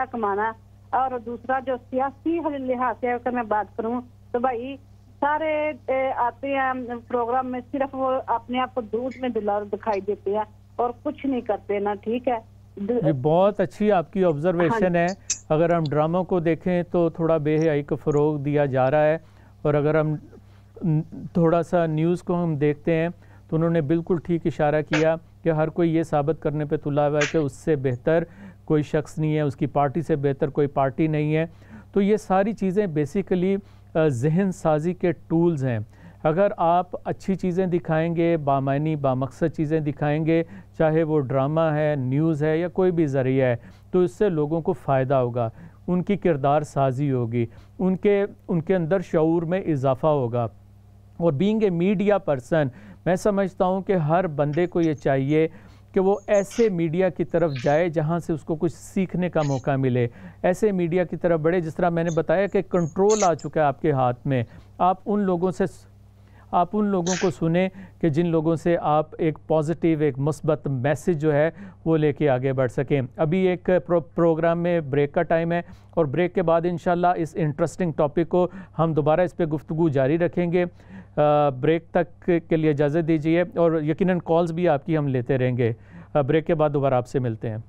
कमाना। और दूसरा जो सियासी लिहाज से अगर मैं बात करूं तो भाई सारे आते हैं प्रोग्राम में, सिर्फ वो अपने आप को दूध में दुलार दिखाई देते हैं और कुछ नहीं करते ना। ठीक है, ये बहुत अच्छी आपकी ऑब्जर्वेशन है। अगर हम ड्रामों को देखें तो थोड़ा बेहयाई को फ़रोग दिया जा रहा है, और अगर हम थोड़ा सा न्यूज़ को हम देखते हैं तो उन्होंने बिल्कुल ठीक इशारा किया कि हर कोई ये साबित करने पे तुला हुआ है कि उससे बेहतर कोई शख्स नहीं है, उसकी पार्टी से बेहतर कोई पार्टी नहीं है। तो ये सारी चीज़ें बेसिकली जहन साजी के टूल्स हैं। अगर आप अच्छी चीज़ें दिखाएंगे, बामानी बामकसद चीज़ें दिखाएंगे, चाहे वो ड्रामा है, न्यूज़ है या कोई भी ज़रिया है, तो इससे लोगों को फ़ायदा होगा, उनकी किरदार साजी होगी, उनके अंदर शऊर में इजाफ़ा होगा। और बीइंग ए मीडिया पर्सन, मैं समझता हूँ कि हर बंदे को ये चाहिए कि वो ऐसे मीडिया की तरफ जाए जहाँ से उसको कुछ सीखने का मौका मिले, ऐसे मीडिया की तरफ बढ़े। जिस तरह मैंने बताया कि कंट्रोल आ चुका है आपके हाथ में, आप उन लोगों को सुने कि जिन लोगों से आप एक पॉजिटिव, एक मुस्बत मैसेज जो है वो लेके आगे बढ़ सकें। अभी एक प्रोग्राम में ब्रेक का टाइम है, और ब्रेक के बाद इंशाल्लाह इस इंटरेस्टिंग टॉपिक को हम दोबारा इस पर गुफ्तगू जारी रखेंगे। ब्रेक तक के लिए इजाज़त दीजिए, और यकीनन कॉल्स भी आपकी हम लेते रहेंगे। ब्रेक के बाद दोबारा आपसे मिलते हैं।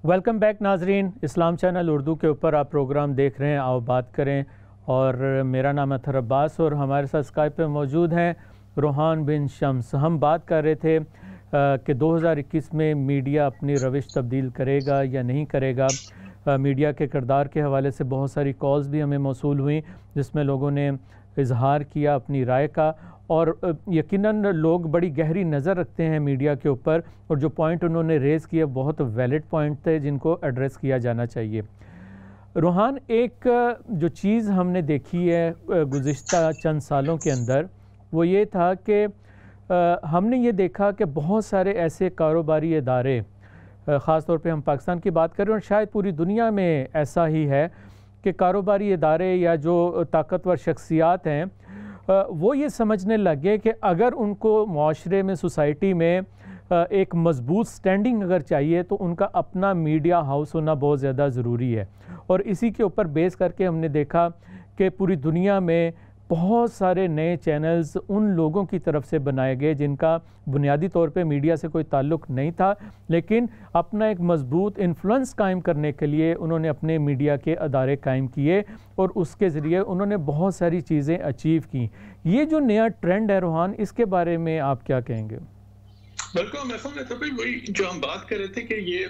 वेलकम बैक नाजरीन, इस्लाम चैनल उर्दू के ऊपर आप प्रोग्राम देख रहे हैं आओ बात करें, और मेरा नाम है अतहर अब्बास और हमारे साथ स्काइप पे मौजूद हैं रूहान बिन शम्स। हम बात कर रहे थे कि 2021 में मीडिया अपनी रविश तब्दील करेगा या नहीं करेगा। मीडिया के किरदार के हवाले से बहुत सारी कॉल्स भी हमें मौसूल हुई, जिसमें लोगों ने इजहार किया अपनी राय का, और यकीनन लोग बड़ी गहरी नज़र रखते हैं मीडिया के ऊपर, और जो पॉइंट उन्होंने रेज़ किए बहुत वैलिड पॉइंट थे जिनको एड्रेस किया जाना चाहिए। रूहान, एक जो चीज़ हमने देखी है गुज़िश्ता चंद सालों के अंदर, वो ये था कि हमने ये देखा कि बहुत सारे ऐसे कारोबारी इदारे, ख़ास तौर पे हम पाकिस्तान की बात करें और शायद पूरी दुनिया में ऐसा ही है, कि कारोबारी इदारे या जो ताकतवर शख्सियात हैं वो ये समझने लगे कि अगर उनको माशरे में, सोसाइटी में एक मजबूत स्टैंडिंग अगर चाहिए तो उनका अपना मीडिया हाउस होना बहुत ज़्यादा ज़रूरी है। और इसी के ऊपर बेस करके हमने देखा कि पूरी दुनिया में बहुत सारे नए चैनल्स उन लोगों की तरफ से बनाए गए जिनका बुनियादी तौर पे मीडिया से कोई ताल्लुक़ नहीं था, लेकिन अपना एक मजबूत इन्फ्लुएंस कायम करने के लिए उन्होंने अपने मीडिया के अदारे कायम किए और उसके ज़रिए उन्होंने बहुत सारी चीज़ें अचीव की। ये जो नया ट्रेंड है रोहान, इसके बारे में आप क्या कहेंगे? बिल्कुल, मैं समझ तो भाई वही जो हम बात कर रहे थे कि ये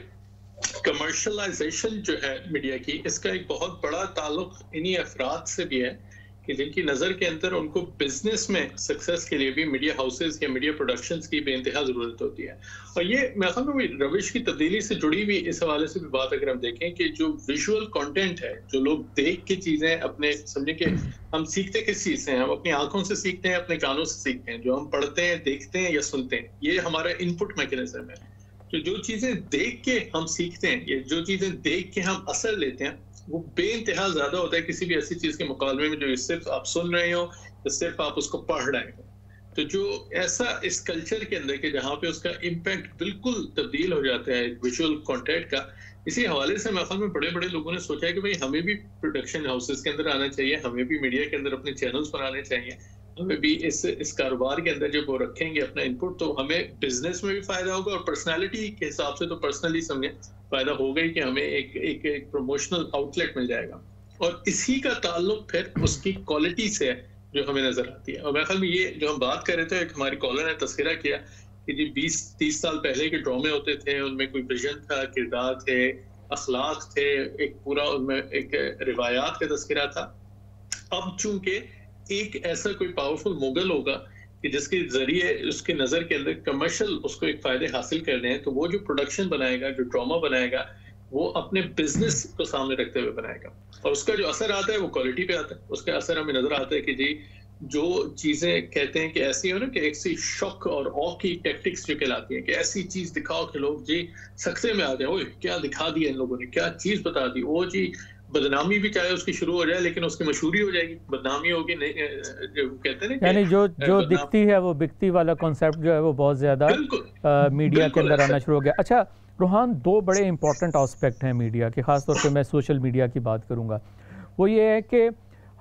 कमर्शलाइजेशन जो है मीडिया की, इसका एक बहुत बड़ा ताल्लुक इन्हीं अफराद से भी है कि जिनकी नज़र के अंदर उनको बिजनेस में सक्सेस के लिए भी मीडिया हाउसेस या मीडिया प्रोडक्शंस की बेइंतहा ज़रूरत होती है। और ये मैं समझ रविश की तब्दीली से जुड़ी हुई इस हवाले से भी बात अगर हम देखें कि जो विजुअल कंटेंट है, जो लोग देख के चीज़ें अपने समझे कि हम सीखते किस चीज़ से हैं, हम अपनी आंखों से सीखते हैं, अपने कानों से सीखते हैं, जो हम पढ़ते हैं, देखते हैं या सुनते हैं, ये हमारा इनपुट मैकेनिज्म है। तो जो चीज़ें देख के हम सीखते हैं, ये जो चीज़ें देख के हम असर लेते हैं, वो बेइंतहा ज्यादा होता है किसी भी ऐसी चीज के मुकाबले में जो सिर्फ आप सुन रहे हो या सिर्फ आप उसको पढ़ रहे हो। तो जो ऐसा इस कल्चर के अंदर के जहाँ पे उसका इम्पैक्ट बिल्कुल तब्दील हो जाता है विजुअल कंटेंट का, इसी हवाले से महफिल में बड़े बड़े लोगों ने सोचा है कि भाई हमें भी प्रोडक्शन हाउसेस के अंदर आना चाहिए, हमें भी मीडिया के अंदर अपने चैनल्स बनाने चाहिए, हमें भी इस कारोबार के अंदर जब वो रखेंगे अपना इनपुट तो हमें बिजनेस में भी फायदा होगा और पर्सनालिटी के हिसाब से तो पर्सनली समझे फायदा होगा ही कि हमें एक प्रमोशनल आउटलेट मिल जाएगा। और इसी का ताल्लुक फिर उसकी क्वालिटी से है जो हमें नजर आती है। और मेरे ख्याल में ये जो हम बात कर रहे थे, एक हमारी कॉलर ने तस्करा किया कि जी 20-30 साल पहले के ड्रामे होते थे, उनमें कोई विजन था, किरदार थे, अखलाक थे, एक पूरा उनमें एक रिवायात का तस्करा था। अब चूंकि एक ऐसा कोई पावरफुल मुगल होगा कि जिसके जरिए उसके नजर के अंदर कमर्शियल उसको एक फायदे हासिल करने हैं, तो वो जो प्रोडक्शन बनाएगा, जो ड्रामा बनाएगा, वो अपने बिजनेस को सामने रखते हुए बनाएगा और उसका जो असर आता है वो क्वालिटी पे आता है। उसका असर हमें नजर आता है कि जी जो चीजें कहते हैं कि ऐसी हो ना कि एक सी शॉक और ऑ की टैक्टिक्स जो कहलाती है कि ऐसी चीज दिखाओ कि लोग जी सकते में आ जाए, ओए क्या दिखा दिया इन लोगों ने, क्या चीज बता दी, वो जी बदनामी भी चाहे उसकी शुरू हो जाए लेकिन उसकी मशहूरी हो जाएगी, बदनामी होगी नहीं, जो कहते हैं ना, यानी जो दिखती है वो बिकती वाला कॉन्सेप्ट जो है वो बहुत ज्यादा मीडिया के अंदर आना शुरू हो गया। अच्छा रोहान, दो बड़े इंपॉर्टेंट एस्पेक्ट हैं मीडिया के, खासतौर पे मैं सोशल मीडिया की बात करूँगा। वो ये है कि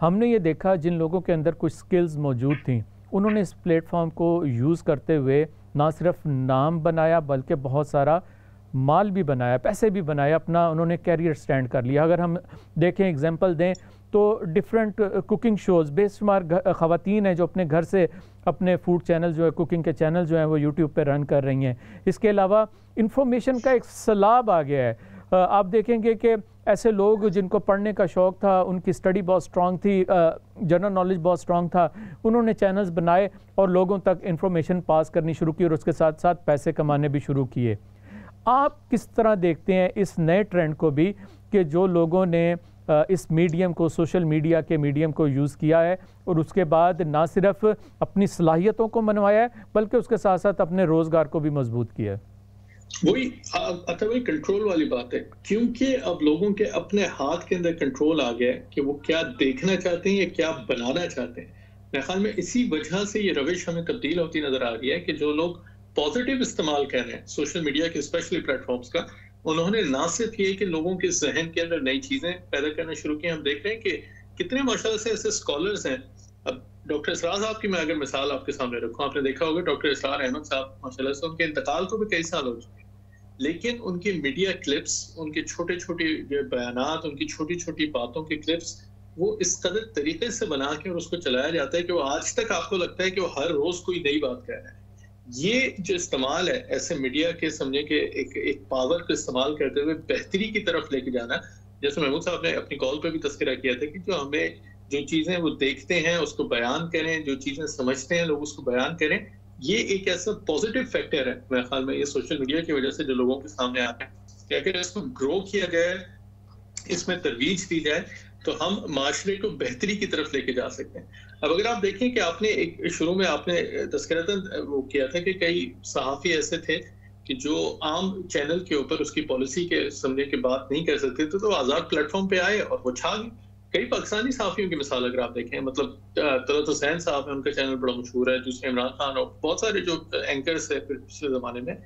हमने ये देखा जिन लोगों के अंदर कुछ स्किल्स मौजूद थी उन्होंने इस प्लेटफॉर्म को यूज़ करते हुए ना सिर्फ नाम बनाया बल्कि बहुत सारा माल भी बनाया, पैसे भी बनाए, अपना उन्होंने कैरियर स्टैंड कर लिया। अगर हम देखें एग्जांपल दें तो डिफरेंट कुकिंग शोज़, बेशुमार ख़वातीन हैं जो अपने घर से अपने फूड चैनल जो है, कुकिंग के चैनल जो हैं वो यूट्यूब पे रन कर रही हैं। इसके अलावा इंफॉर्मेशन का एक सैलाब आ गया है। आप देखेंगे कि ऐसे लोग जिनको पढ़ने का शौक़ था, उनकी स्टडी बहुत स्ट्रॉन्ग थी, जनरल नॉलेज बहुत स्ट्रॉन्ग था, उन्होंने चैनल्स बनाए और लोगों तक इंफॉर्मेशन पास करनी शुरू की और उसके साथ साथ पैसे कमाने भी शुरू किए। आप किस तरह देखते हैं इस नए ट्रेंड को भी कि जो लोगों ने इस मीडियम को, सोशल मीडिया के मीडियम को यूज़ किया है और उसके बाद ना सिर्फ अपनी सलाहियतों को मनवाया है बल्कि उसके साथ साथ अपने रोज़गार को भी मजबूत किया है? वही वही कंट्रोल वाली बात है, क्योंकि अब लोगों के अपने हाथ के अंदर कंट्रोल आ गया है कि वो क्या देखना चाहते हैं या क्या बनाना चाहते हैं। मेरे ख्याल में इसी वजह से ये रविश हमें तब्दील होती नजर आ रही है कि जो लोग पॉजिटिव इस्तेमाल कर रहे हैं सोशल मीडिया के स्पेशली प्लेटफॉर्म्स का, उन्होंने ना सिर्फ ये कि लोगों के जहन के अंदर नई चीजें पैदा करना शुरू की। हम देख रहे हैं कि कितने माशाल्लाह से ऐसे स्कॉलर्स हैं। अब डॉक्टर इसरार साहब की मैं अगर मिसाल आपके सामने रखूं, आपने देखा होगा डॉक्टर इसरार अहमद साहब माशाल्लाह से उनके इंतकाल को भी कई साल हो चुके हैं, लेकिन उनकी मीडिया क्लिप्स, उनके छोटे छोटे बयानात, उनकी छोटी छोटी बातों के क्लिप्स वो इस कदर तरीके से बना के और उसको चलाया जाता है कि वो आज तक आपको लगता है कि वो हर रोज कोई नई बात कह रहा है। ये जो इस्तेमाल है ऐसे मीडिया के, समझे कि एक पावर को इस्तेमाल करते हुए बेहतरी की तरफ लेके जाना, जैसे महमूद साहब ने अपनी कॉल पे भी तस्करा किया था कि जो हमें जो चीजें वो देखते हैं उसको बयान करें, जो चीजें समझते हैं लोग उसको बयान करें, ये एक ऐसा पॉजिटिव फैक्टर है मेरे ख्याल में ये सोशल मीडिया की वजह से जो लोगों के सामने आता है कि अगर इसको ग्रो किया जाए, इसमें तरवीज दी जाए तो हम माशरे को बेहतरी की तरफ लेके जा सकते हैं। अब अगर आप देखें कि आपने एक शुरू में आपने तस्करतन वो किया था कि कई सहाफ़ी ऐसे थे कि जो आम चैनल के ऊपर उसकी पॉलिसी के समझने की बात नहीं कर सकते थे, तो आज़ाद प्लेटफॉर्म पे आए और वो छा गए। कई पाकिस्तानी सहाफ़ियों की मिसाल अगर आप देखें, मतलब तलत हुसैन साहब है, उनका चैनल बड़ा मशहूर है, दूसरे इमरान खान और बहुत सारे जो एंकर्स है पिछले ज़माने में,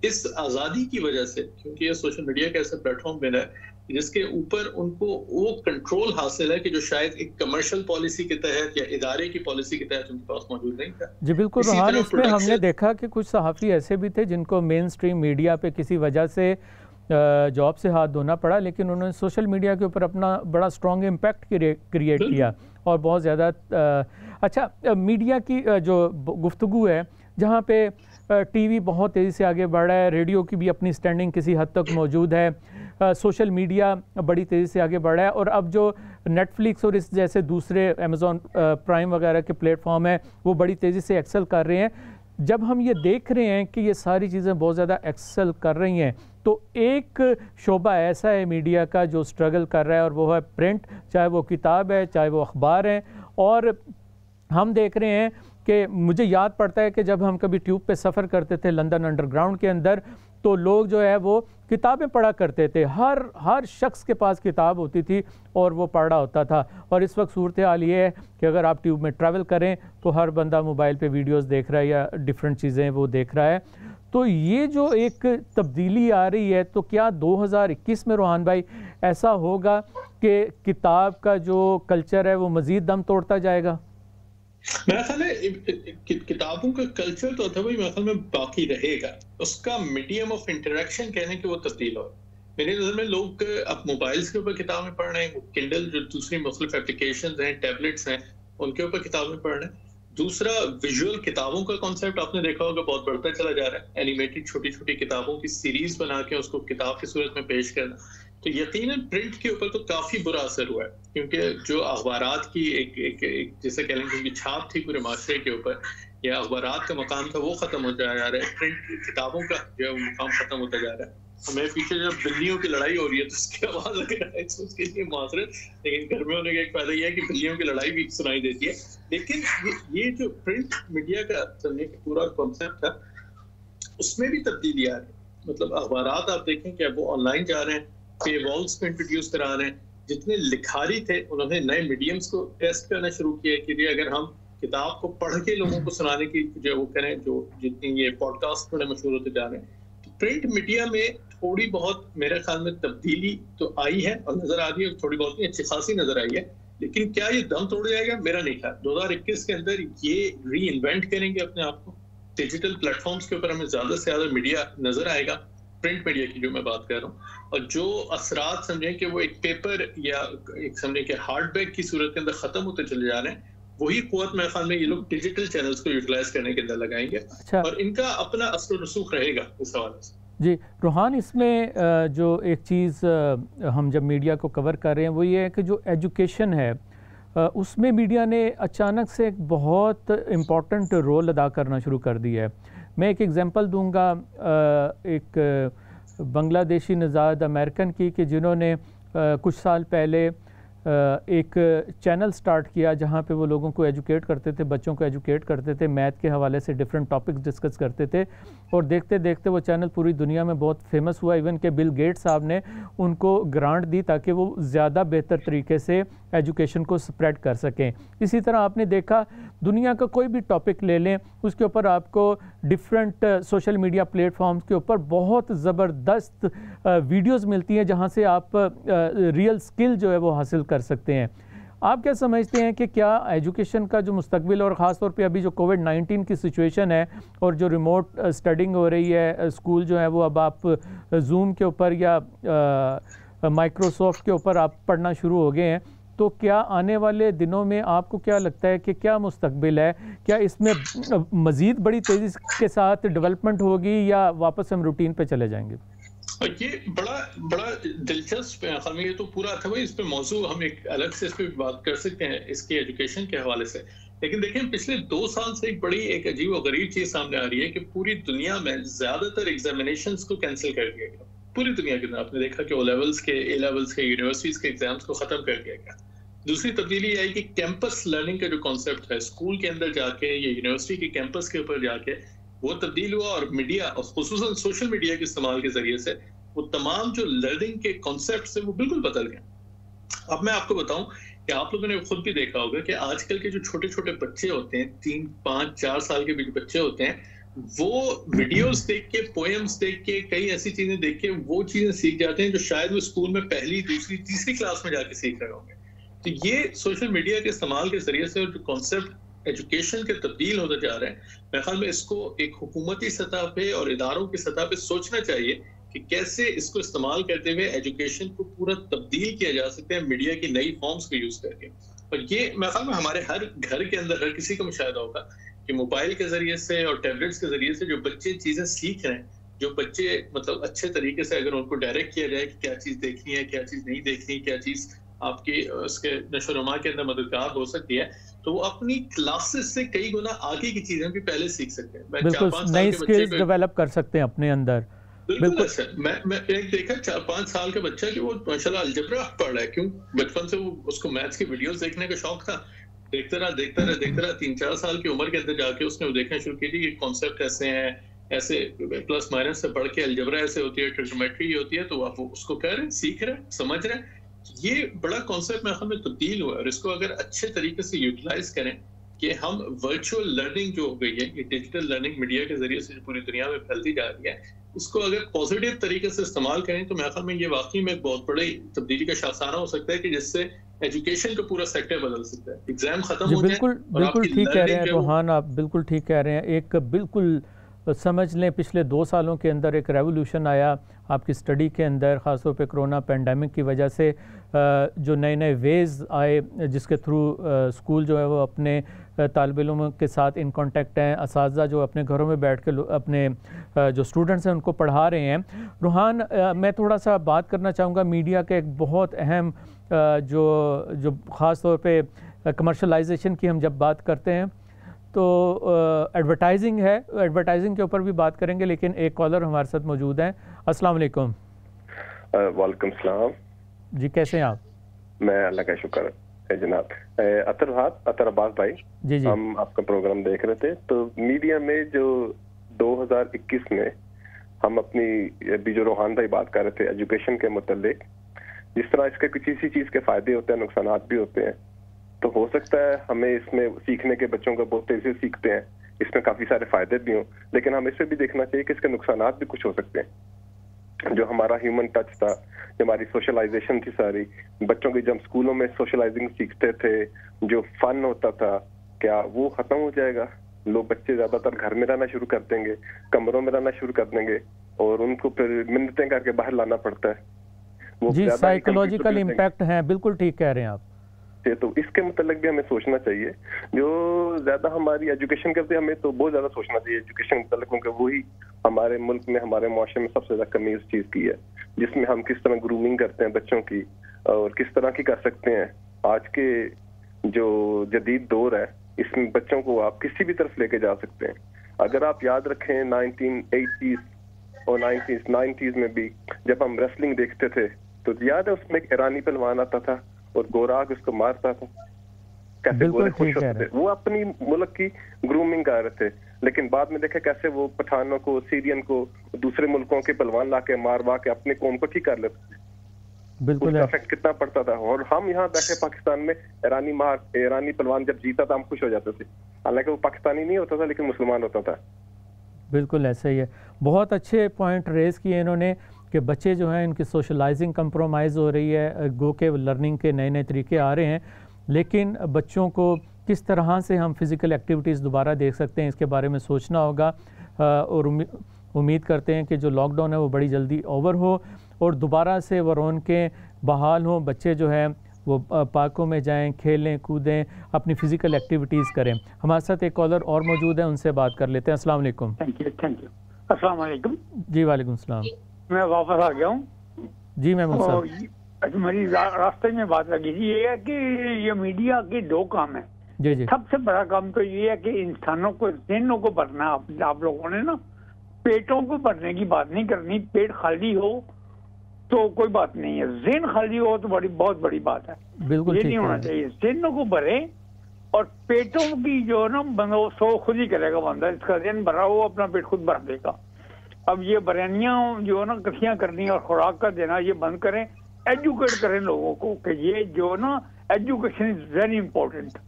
इस आज़ादी की वजह से, क्योंकि ये सोशल मीडिया का ऐसा प्लेटफॉर्म बना है जिसके ऊपर उनको वो कंट्रोल हासिल है कि जो शायद एक कमर्शियल पॉलिसी के तहत या इदारे की पॉलिसी के तहत उनके पास मौजूद नहीं था। जी बिल्कुल रोहान, इसमें हमने देखा कि कुछ सहाफ़ी ऐसे भी थे जिनको मेन स्ट्रीम मीडिया पे किसी वजह से जॉब से हाथ धोना पड़ा, लेकिन उन्होंने सोशल मीडिया के ऊपर अपना बड़ा स्ट्रॉन्ग इम्पैक्ट क्रिएट किया और बहुत ज़्यादा अच्छा मीडिया की जो गुफ्तगू है, जहाँ पे टीवी बहुत तेज़ी से आगे बढ़ रहा है, रेडियो की भी अपनी स्टैंडिंग किसी हद तक मौजूद है, सोशल मीडिया बड़ी तेज़ी से आगे बढ़ रहा है, और अब जो नेटफ्लिक्स और इस जैसे दूसरे अमेज़ॉन प्राइम वगैरह के प्लेटफॉर्म हैं वो बड़ी तेज़ी से एक्सेल कर रहे हैं। जब हम ये देख रहे हैं कि ये सारी चीज़ें बहुत ज़्यादा एक्सेल कर रही हैं, तो एक शोबा ऐसा है मीडिया का जो स्ट्रगल कर रहा है, और वो है प्रिंट, चाहे वो किताब है चाहे वो अखबार हैं। और हम देख रहे हैं कि मुझे याद पड़ता है कि जब हम कभी ट्यूब पे सफ़र करते थे लंदन अंडरग्राउंड के अंदर, तो लोग जो है वो किताबें पढ़ा करते थे, हर शख्स के पास किताब होती थी और वो पढ़ा होता था। और इस वक्त सूरत हाल ये है कि अगर आप ट्यूब में ट्रैवल करें तो हर बंदा मोबाइल पे वीडियोस देख रहा है या डिफरेंट चीज़ें वो देख रहा है। तो ये जो एक तब्दीली आ रही है, तो क्या 2021 में रोहान भाई ऐसा होगा कि किताब का जो कल्चर है वो मज़ीद दम तोड़ता जाएगा? मेरा ख्याल है किताबों का कल्चर तो था वही, मेरे ख्याल में बाकी रहेगा, उसका मीडियम ऑफ इंटरेक्शन कहने के वो तब्दील हो। मेरी नज़र में लोग अब मोबाइल्स के ऊपर किताबें पढ़ रहे हैं, किंडल जो दूसरी मुख्तलिफ एप्लीकेशंस हैं, टैबलेट्स हैं, उनके ऊपर किताबें पढ़ रहे हैं। दूसरा, विजुअल किताबों का कॉन्सेप्ट आपने देखा होगा बहुत बढ़ता चला जा रहा है, एनिमेटेड छोटी छोटी किताबों की सीरीज बना के उसको किताब की सूरत में पेश करना। तो यकीनन प्रिंट के ऊपर तो काफी बुरा असर हुआ है, क्योंकि जो अखबारात की एक जैसे कह लें कि छाप थी पूरे माशरे के ऊपर, या अखबारात का मकाम था, वो खत्म होता जा रहा है। प्रिंट किताबों का जो मकाम खत्म होता जा रहा है। हमें पीछे जब बिल्लियों की लड़ाई हो रही है तो उसकी आवाज लग रहा है उसके लिए माजरत, लेकिन घर में होने का एक फायदा यह है कि बिल्लियों की लड़ाई भी सुनाई देती है। लेकिन ये जो प्रिंट मीडिया का चलने का पूरा कॉन्सेप्ट था, उसमें भी तब्दीली आ रही है। मतलब अखबारात आप देखें कि अब वो ऑनलाइन जा रहे हैं, पे वॉल्स को इंट्रोड्यूस करा रहे हैं। जितने लिखारी थे उन्होंने नए मीडियम्स को टेस्ट करना शुरू किया कि अगर हम किताब को पढ़ के लोगों को सुनाने की जो वो करें, जो जितनी ये पॉडकास्ट बड़े मशहूर होते जा रहे हैं, तो प्रिंट मीडिया में थोड़ी बहुत मेरे ख्याल में तब्दीली तो आई है और नजर आ रही है, थोड़ी बहुत नहीं, अच्छी खासी नजर आई है। लेकिन क्या ये दम तोड़ जाएगा? मेरा नहीं ख्याल। 2021 के अंदर ये री इन्वेंट करेंगे अपने आप को, डिजिटल प्लेटफॉर्म्स के ऊपर हमें ज्यादा से ज्यादा मीडिया नजर आएगा, प्रिंट मीडिया की जो मैं बात कर रहा हूँ। और जो असरात समझें कि वो एक पेपर या एक समझें कि हार्ड बैग की सूरत के अंदर खत्म होते चले जा रहे हैं, वही कुव्वत मेरे ख्याल में ये लोग डिजिटल चैनल्स को यूटिलाइज करने के अंदर लगाएंगे। अच्छा। और इनका अपना असर रसूख रहेगा इस हवाले से। जी रोहान, इसमें जो एक चीज़ हम जब मीडिया को कवर कर रहे हैं वो ये है कि जो एजुकेशन है उसमें मीडिया ने अचानक से एक बहुत इम्पॉर्टेंट रोल अदा करना शुरू कर दिया है। मैं एक एग्ज़ाम्पल दूंगा, एक बांग्लादेशी नज़ाद अमेरिकन की, कि जिन्होंने कुछ साल पहले एक चैनल स्टार्ट किया जहाँ पे वो लोगों को एजुकेट करते थे, बच्चों को एजुकेट करते थे, मैथ के हवाले से डिफरेंट टॉपिक्स डिस्कस करते थे। और देखते देखते वो चैनल पूरी दुनिया में बहुत फेमस हुआ। इवन के बिल गेट्स साहब ने उनको ग्रांट दी ताकि वो ज़्यादा बेहतर तरीके से एजुकेशन को स्प्रेड कर सकें। इसी तरह आपने देखा दुनिया का कोई भी टॉपिक ले लें, उसके ऊपर आपको डिफरेंट सोशल मीडिया प्लेटफॉर्म्स के ऊपर बहुत ज़बरदस्त वीडियोज़ मिलती हैं जहाँ से आप रियल स्किल जो है वो हासिल कर सकते हैं। आप क्या समझते हैं कि क्या एजुकेशन का जो मुस्तकबिल, और ख़ास तौर पे अभी जो कोविड-19 की सिचुएशन है और जो रिमोट स्टडिंग हो रही है, स्कूल जो है वो अब आप जूम के ऊपर या माइक्रोसॉफ्ट के ऊपर आप पढ़ना शुरू हो गए हैं, तो क्या आने वाले दिनों में आपको क्या लगता है कि क्या मुस्तकबिल है? क्या इसमें मज़ीद बड़ी तेज़ी के साथ डेवलपमेंट होगी या वापस हम रूटीन पे चले जाएंगे? ये बड़ा दिलचस्प है। ये तो पूरा था भाई, इस पे मौजू हम एक अलग से इस पे बात कर सकते हैं इसके एजुकेशन के हवाले से। लेकिन देखें, पिछले 2 साल से एक अजीब और गरीब चीज सामने आ रही है कि पूरी दुनिया में ज्यादातर एग्जामिनेशंस को कैंसिल कर दिया गया। पूरी दुनिया के अंदर आपने देखा कि ओ लेवल्स के, ए लेवल्स के, यूनिवर्सिटीज के एग्जाम्स को खत्म कर दिया गया। दूसरी तब्दीली आई कि कैंपस लर्निंग का जो कॉन्सेप्ट है, स्कूल के अंदर जाके या यूनिवर्सिटी के कैंपस के ऊपर जाके, वो तब्दील हुआ। और मीडिया और खुसूसन सोशल मीडिया के इस्तेमाल के जरिए से वो तमाम जो लर्निंग के कॉन्सेप्ट है वो बिल्कुल बदल गए। अब मैं आपको बताऊं कि आप लोगों ने खुद भी देखा होगा कि आजकल के जो छोटे छोटे बच्चे होते हैं, 3, 5, 4 साल के भी बच्चे होते हैं, वो वीडियोस देख के, पोएम्स देख के, कई ऐसी चीजें देख के वो चीजें सीख जाते हैं जो शायद वो स्कूल में पहली, दूसरी, तीसरी क्लास में जाके सीख रहे होंगे। तो ये सोशल मीडिया के इस्तेमाल के जरिए से जो कॉन्सेप्ट एजुकेशन के तब्दील होता जा रहा है, मेरे ख्याल में इसको एक हुकूमती सतह पे और इदारों की सतह पे सोचना चाहिए कि कैसे इसको इस्तेमाल करते हुए एजुकेशन को पूरा तब्दील किया जा सकता है मीडिया की नई फॉर्म्स को यूज करके। और ये मेरे ख्याल में हमारे हर घर के अंदर हर किसी का मुशाहिदा होगा कि मोबाइल के जरिए से और टैबलेट्स के जरिए से जो बच्चे चीजें सीख रहे हैं, जो बच्चे मतलब अच्छे तरीके से अगर उनको डायरेक्ट किया जाए कि क्या चीज देखनी है, क्या चीज नहीं देखनी, क्या चीज आपकी उसके नशोनुमा के अंदर मददगार हो सकती है, तो वो अपनी क्लासेस से कई गुना आगे की चीजें भी पहले सीख सकते हैं। बिल्कुल, नई स्किल्स डेवलप कर सकते हैं अपने अंदर। बिल्कुल सर, मैं एक देखा 4-5 साल का बच्चा कि वो माशाल्लाह अलजबरा पढ़ रहा है। क्यों? बचपन से वो उसको मैथ्स की वीडियोस देखने का शौक था, देखता रहा 3-4 साल की उम्र के अंदर जाके उसने वो देखना शुरू की थी कि कॉन्सेप्ट ऐसे हैं, ऐसे प्लस माइनस से पढ़ के अलजबरा ऐसे होती है, ट्रिग्नोमेट्री होती है, तो आप उसको कर रहे हैं, सीख रहे हैं, समझ रहे हैं। ये बड़ा कॉन्सेप्ट मेरे ख्याल में तब्दील हुआ है और इसको अगर अच्छे तरीके से यूटिलाइज करें कि हम वर्चुअल लर्निंग जो हो गई है, ये डिजिटल लर्निंग मीडिया के जरिए से जो पूरी दुनिया में फैलती जा रही है, इसको अगर पॉजिटिव तरीके से इस्तेमाल करें तो मेरे ख्याल में ये वाकई में एक बहुत बड़ी तब्दीली का शासाना हो सकता है कि जिससे एजुकेशन का पूरा सेक्टर बदल सकता है। एग्जाम खत्म हो जाए। बिल्कुल ठीक कह रहे हैं रोहान, आप बिल्कुल ठीक कह रहे हैं। एक बिल्कुल समझ लें पिछले 2 सालों के अंदर एक रेवोल्यूशन आया आपकी स्टडी के अंदर, ख़ासतौर पे कोरोना पेंडेमिक की वजह से जो नए नए वेज़ आए जिसके थ्रू स्कूल जो है वो अपने तालिब इल्मों के साथ इन कांटेक्ट हैं, असातिज़ा जो अपने घरों में बैठ के अपने जो स्टूडेंट्स हैं उनको पढ़ा रहे हैं। रूहान, मैं थोड़ा सा बात करना चाहूँगा मीडिया के एक बहुत अहम जो ख़ास तौर पे कमर्शलाइजेशन की हम जब बात करते हैं तो एडवर्टाइजिंग है, एडवर्टाइजिंग के ऊपर भी बात करेंगे, लेकिन एक कॉलर हमारे साथ मौजूद हैं। अस्सलाम वालेकुम। वालेकुम सलाम जी, कैसे हैं आप? मैं अल्लाह का शुक्र है जनाब। अतर अब्बास भाई जी, हम आपका प्रोग्राम देख रहे थे तो मीडिया में जो 2021 में हम अपनी अभी जो रोहान भाई बात कर रहे थे एजुकेशन के मुतालिक, जिस तरह इसके किसी चीज के फायदे होते हैं, नुकसान भी होते हैं, तो हो सकता है हमें इसमें सीखने के बच्चों को बहुत तेजी से सीखते हैं, इसमें काफी सारे फायदे भी हों, लेकिन हमें इसे भी देखना चाहिए कि इसके नुकसान भी कुछ हो सकते हैं। जो हमारा ह्यूमन टच था, जो हमारी सोशलाइजेशन थी सारी, बच्चों की जब स्कूलों में सोशलाइजिंग सीखते थे, जो फन होता था, क्या वो खत्म हो जाएगा? लोग बच्चे ज्यादातर घर में रहना शुरू कर देंगे, कमरों में रहना शुरू कर देंगे और उनको फिर मिन्नतें करके बाहर लाना पड़ता है। वो जी, साइकोलॉजिकल इम्पैक्ट है, बिल्कुल ठीक कह रहे हैं आप। तो इसके मतलब भी हमें सोचना चाहिए। जो ज्यादा हमारी एजुकेशन करते हैं, हमें तो बहुत ज्यादा सोचना चाहिए एजुकेशन मतलब, क्योंकि वही हमारे मुल्क में, हमारे मुआशरे में सबसे ज्यादा कमी इस चीज की है, जिसमें हम किस तरह ग्रूमिंग करते हैं बच्चों की और किस तरह की कर सकते हैं। आज के जो जदीद दौर है इसमें बच्चों को आप किसी भी तरफ लेके जा सकते हैं। अगर आप याद रखें 1980s और 90s में भी जब हम रेसलिंग देखते थे तो याद है उसमें एक ईरानी पहलवान आता था और गोराक उसको मारता था, कैसे गोरे खुश होते थे। वो अपनी मुल्क की ग्रूमिंग कर रहे थे, लेकिन बाद में देखे कैसे वो पठानों को, सीरियन को, दूसरे मुल्कों के पहलवान लाके मारवा के अपने कौम को ठीक कर लेते थे। बिल्कुल इफेक्ट कितना पड़ता था। और हम यहाँ बैठे पाकिस्तान में ईरानी पहलवान जब जीता था हम खुश हो जाते थे, हालांकि वो पाकिस्तानी नहीं होता था लेकिन मुसलमान होता था। बिल्कुल ऐसा ही है। बहुत अच्छे पॉइंट रेज किए इन्होंने कि बच्चे जो हैं इनकी सोशलाइजिंग कंप्रोमाइज़ हो रही है, गो के लर्निंग के नए नए तरीके आ रहे हैं, लेकिन बच्चों को किस तरह से हम फिज़िकल एक्टिविटीज़ दोबारा देख सकते हैं इसके बारे में सोचना होगा। और उम्मीद करते हैं कि जो लॉकडाउन है वो बड़ी जल्दी ओवर हो और दोबारा से वो रौनकें बहाल हों, बच्चे जो हैं वो पार्कों में जाएं, खेलें कूदें, अपनी फ़िज़िकल एक्टिविटीज़ करें। हमारे साथ एक कॉलर और मौजूद है, उनसे बात कर लेते हैं। अस्सलाम वालेकुम। Thank you. अस्सलाम वालेकुम। जी वालेकुम सलाम। मैं वापस आ गया हूँ। जी महमूद साहब, मेरी रास्ते में बात लगी थी, ये है कि ये मीडिया के 2 काम है। जी जी। सबसे बड़ा काम तो ये है कि इंसानों को, ज़हनों को भरना। आप लोगों ने ना पेटों को भरने की बात नहीं करनी। पेट खाली हो तो कोई बात नहीं है, ज़हन खाली हो तो बहुत बड़ी बात है। बिल्कुल ये नहीं होना चाहिए। ज़हनों को भरे और पेटों की जो ना बंदा सो खुद ही करेगा बंदा, इसका ज़हन भरा हो अपना पेट खुद भर देगा। अब ये बयानियां जो ना कथियां करनी और खुराक का देना ये बंद करें, एजुकेट करें लोगों को कि ये जो ना एजुकेशन इज वेरी इंपॉर्टेंट।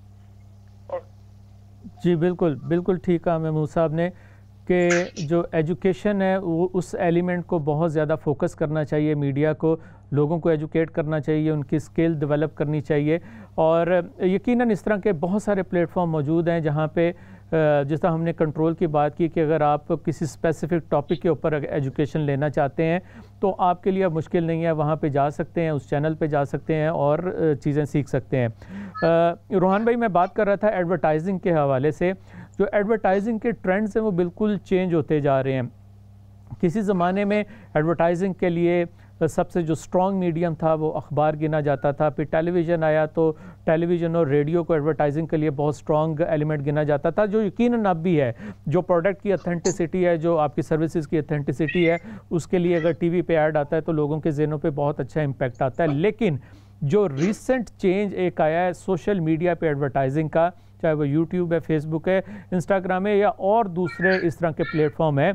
जी बिल्कुल बिल्कुल ठीक कहा महमूद साहब ने कि जो एजुकेशन है वो उस एलिमेंट को बहुत ज़्यादा फोकस करना चाहिए, मीडिया को, लोगों को एजुकेट करना चाहिए, उनकी स्किल डेवलप करनी चाहिए। और यकीनन इस तरह के बहुत सारे प्लेटफॉर्म मौजूद हैं जहाँ पे जिस तरह हमने कंट्रोल की बात की कि अगर आप किसी स्पेसिफिक टॉपिक के ऊपर एजुकेशन लेना चाहते हैं तो आपके लिए अब मुश्किल नहीं है, वहाँ पे जा सकते हैं, उस चैनल पे जा सकते हैं और चीज़ें सीख सकते हैं। रोहान भाई, मैं बात कर रहा था एडवर्टाइजिंग के हवाले से। जो एडवर्टाइजिंग के ट्रेंड्स हैं वो बिल्कुल चेंज होते जा रहे हैं। किसी ज़माने में एडवर्टाइजिंग के लिए सबसे जो स्ट्रॉन्ग मीडियम था वो अखबार गिना जाता था, फिर टेलीविज़न आया तो टेलीविज़न और रेडियो को एडवर्टाइजिंग के लिए बहुत स्ट्रॉन्ग एलिमेंट गिना जाता था, जो यकीनन अब भी है। जो प्रोडक्ट की ऑथेंटिसिटी है, जो आपकी सर्विसेज की ऑथेंटिसिटी है, उसके लिए अगर टीवी पे ऐड आता है तो लोगों के ज़हनों पे बहुत अच्छा इम्पैक्ट आता है। लेकिन जो रिसेंट चेंज एक आया है सोशल मीडिया पे एडवर्टाइजिंग का, चाहे वो यूट्यूब है, फेसबुक है, इंस्टाग्राम है या और दूसरे इस तरह के प्लेटफॉर्म है,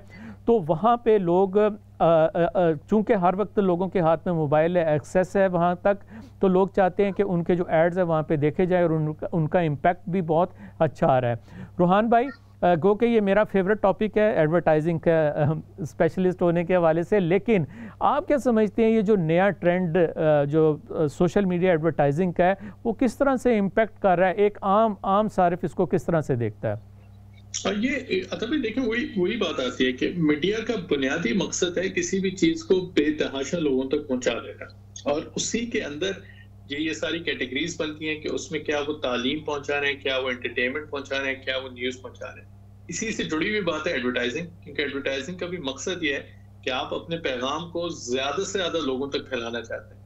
तो वहाँ पे लोग चूँकि हर वक्त लोगों के हाथ में मोबाइल है, एक्सेस है वहाँ तक, तो लोग चाहते हैं कि उनके जो एड्स है वहाँ पे देखे जाए और उनका इम्पैक्ट भी बहुत अच्छा आ रहा है। रोहान भाई, गो कि ये मेरा फेवरेट टॉपिक है एडवर्टाइजिंग का स्पेशलिस्ट होने के हवाले से, लेकिन आप क्या समझते हैं ये जो नया ट्रेंड जो सोशल मीडिया एडवर्टाइजिंग का है वो किस तरह से इम्पैक्ट कर रहा है, एक आम सारिफ इसको किस तरह से देखता है? ये अतः देखें वही बात आती है कि मीडिया का बुनियादी मकसद है किसी भी चीज को बेतहाशा लोगों तक पहुंचा देना, और उसी के अंदर ये सारी कैटेगरीज बनती हैं कि उसमें क्या वो तालीम पहुंचा रहे हैं, क्या वो एंटरटेनमेंट पहुंचा रहे हैं, क्या वो न्यूज पहुंचा रहे हैं। इसी से जुड़ी हुई बात है एडवर्टाइजिंग, क्योंकि एडवर्टाइजिंग का भी मकसद ये है कि आप अपने पैगाम को ज्यादा से ज्यादा लोगों तक फैलाना चाहते हैं।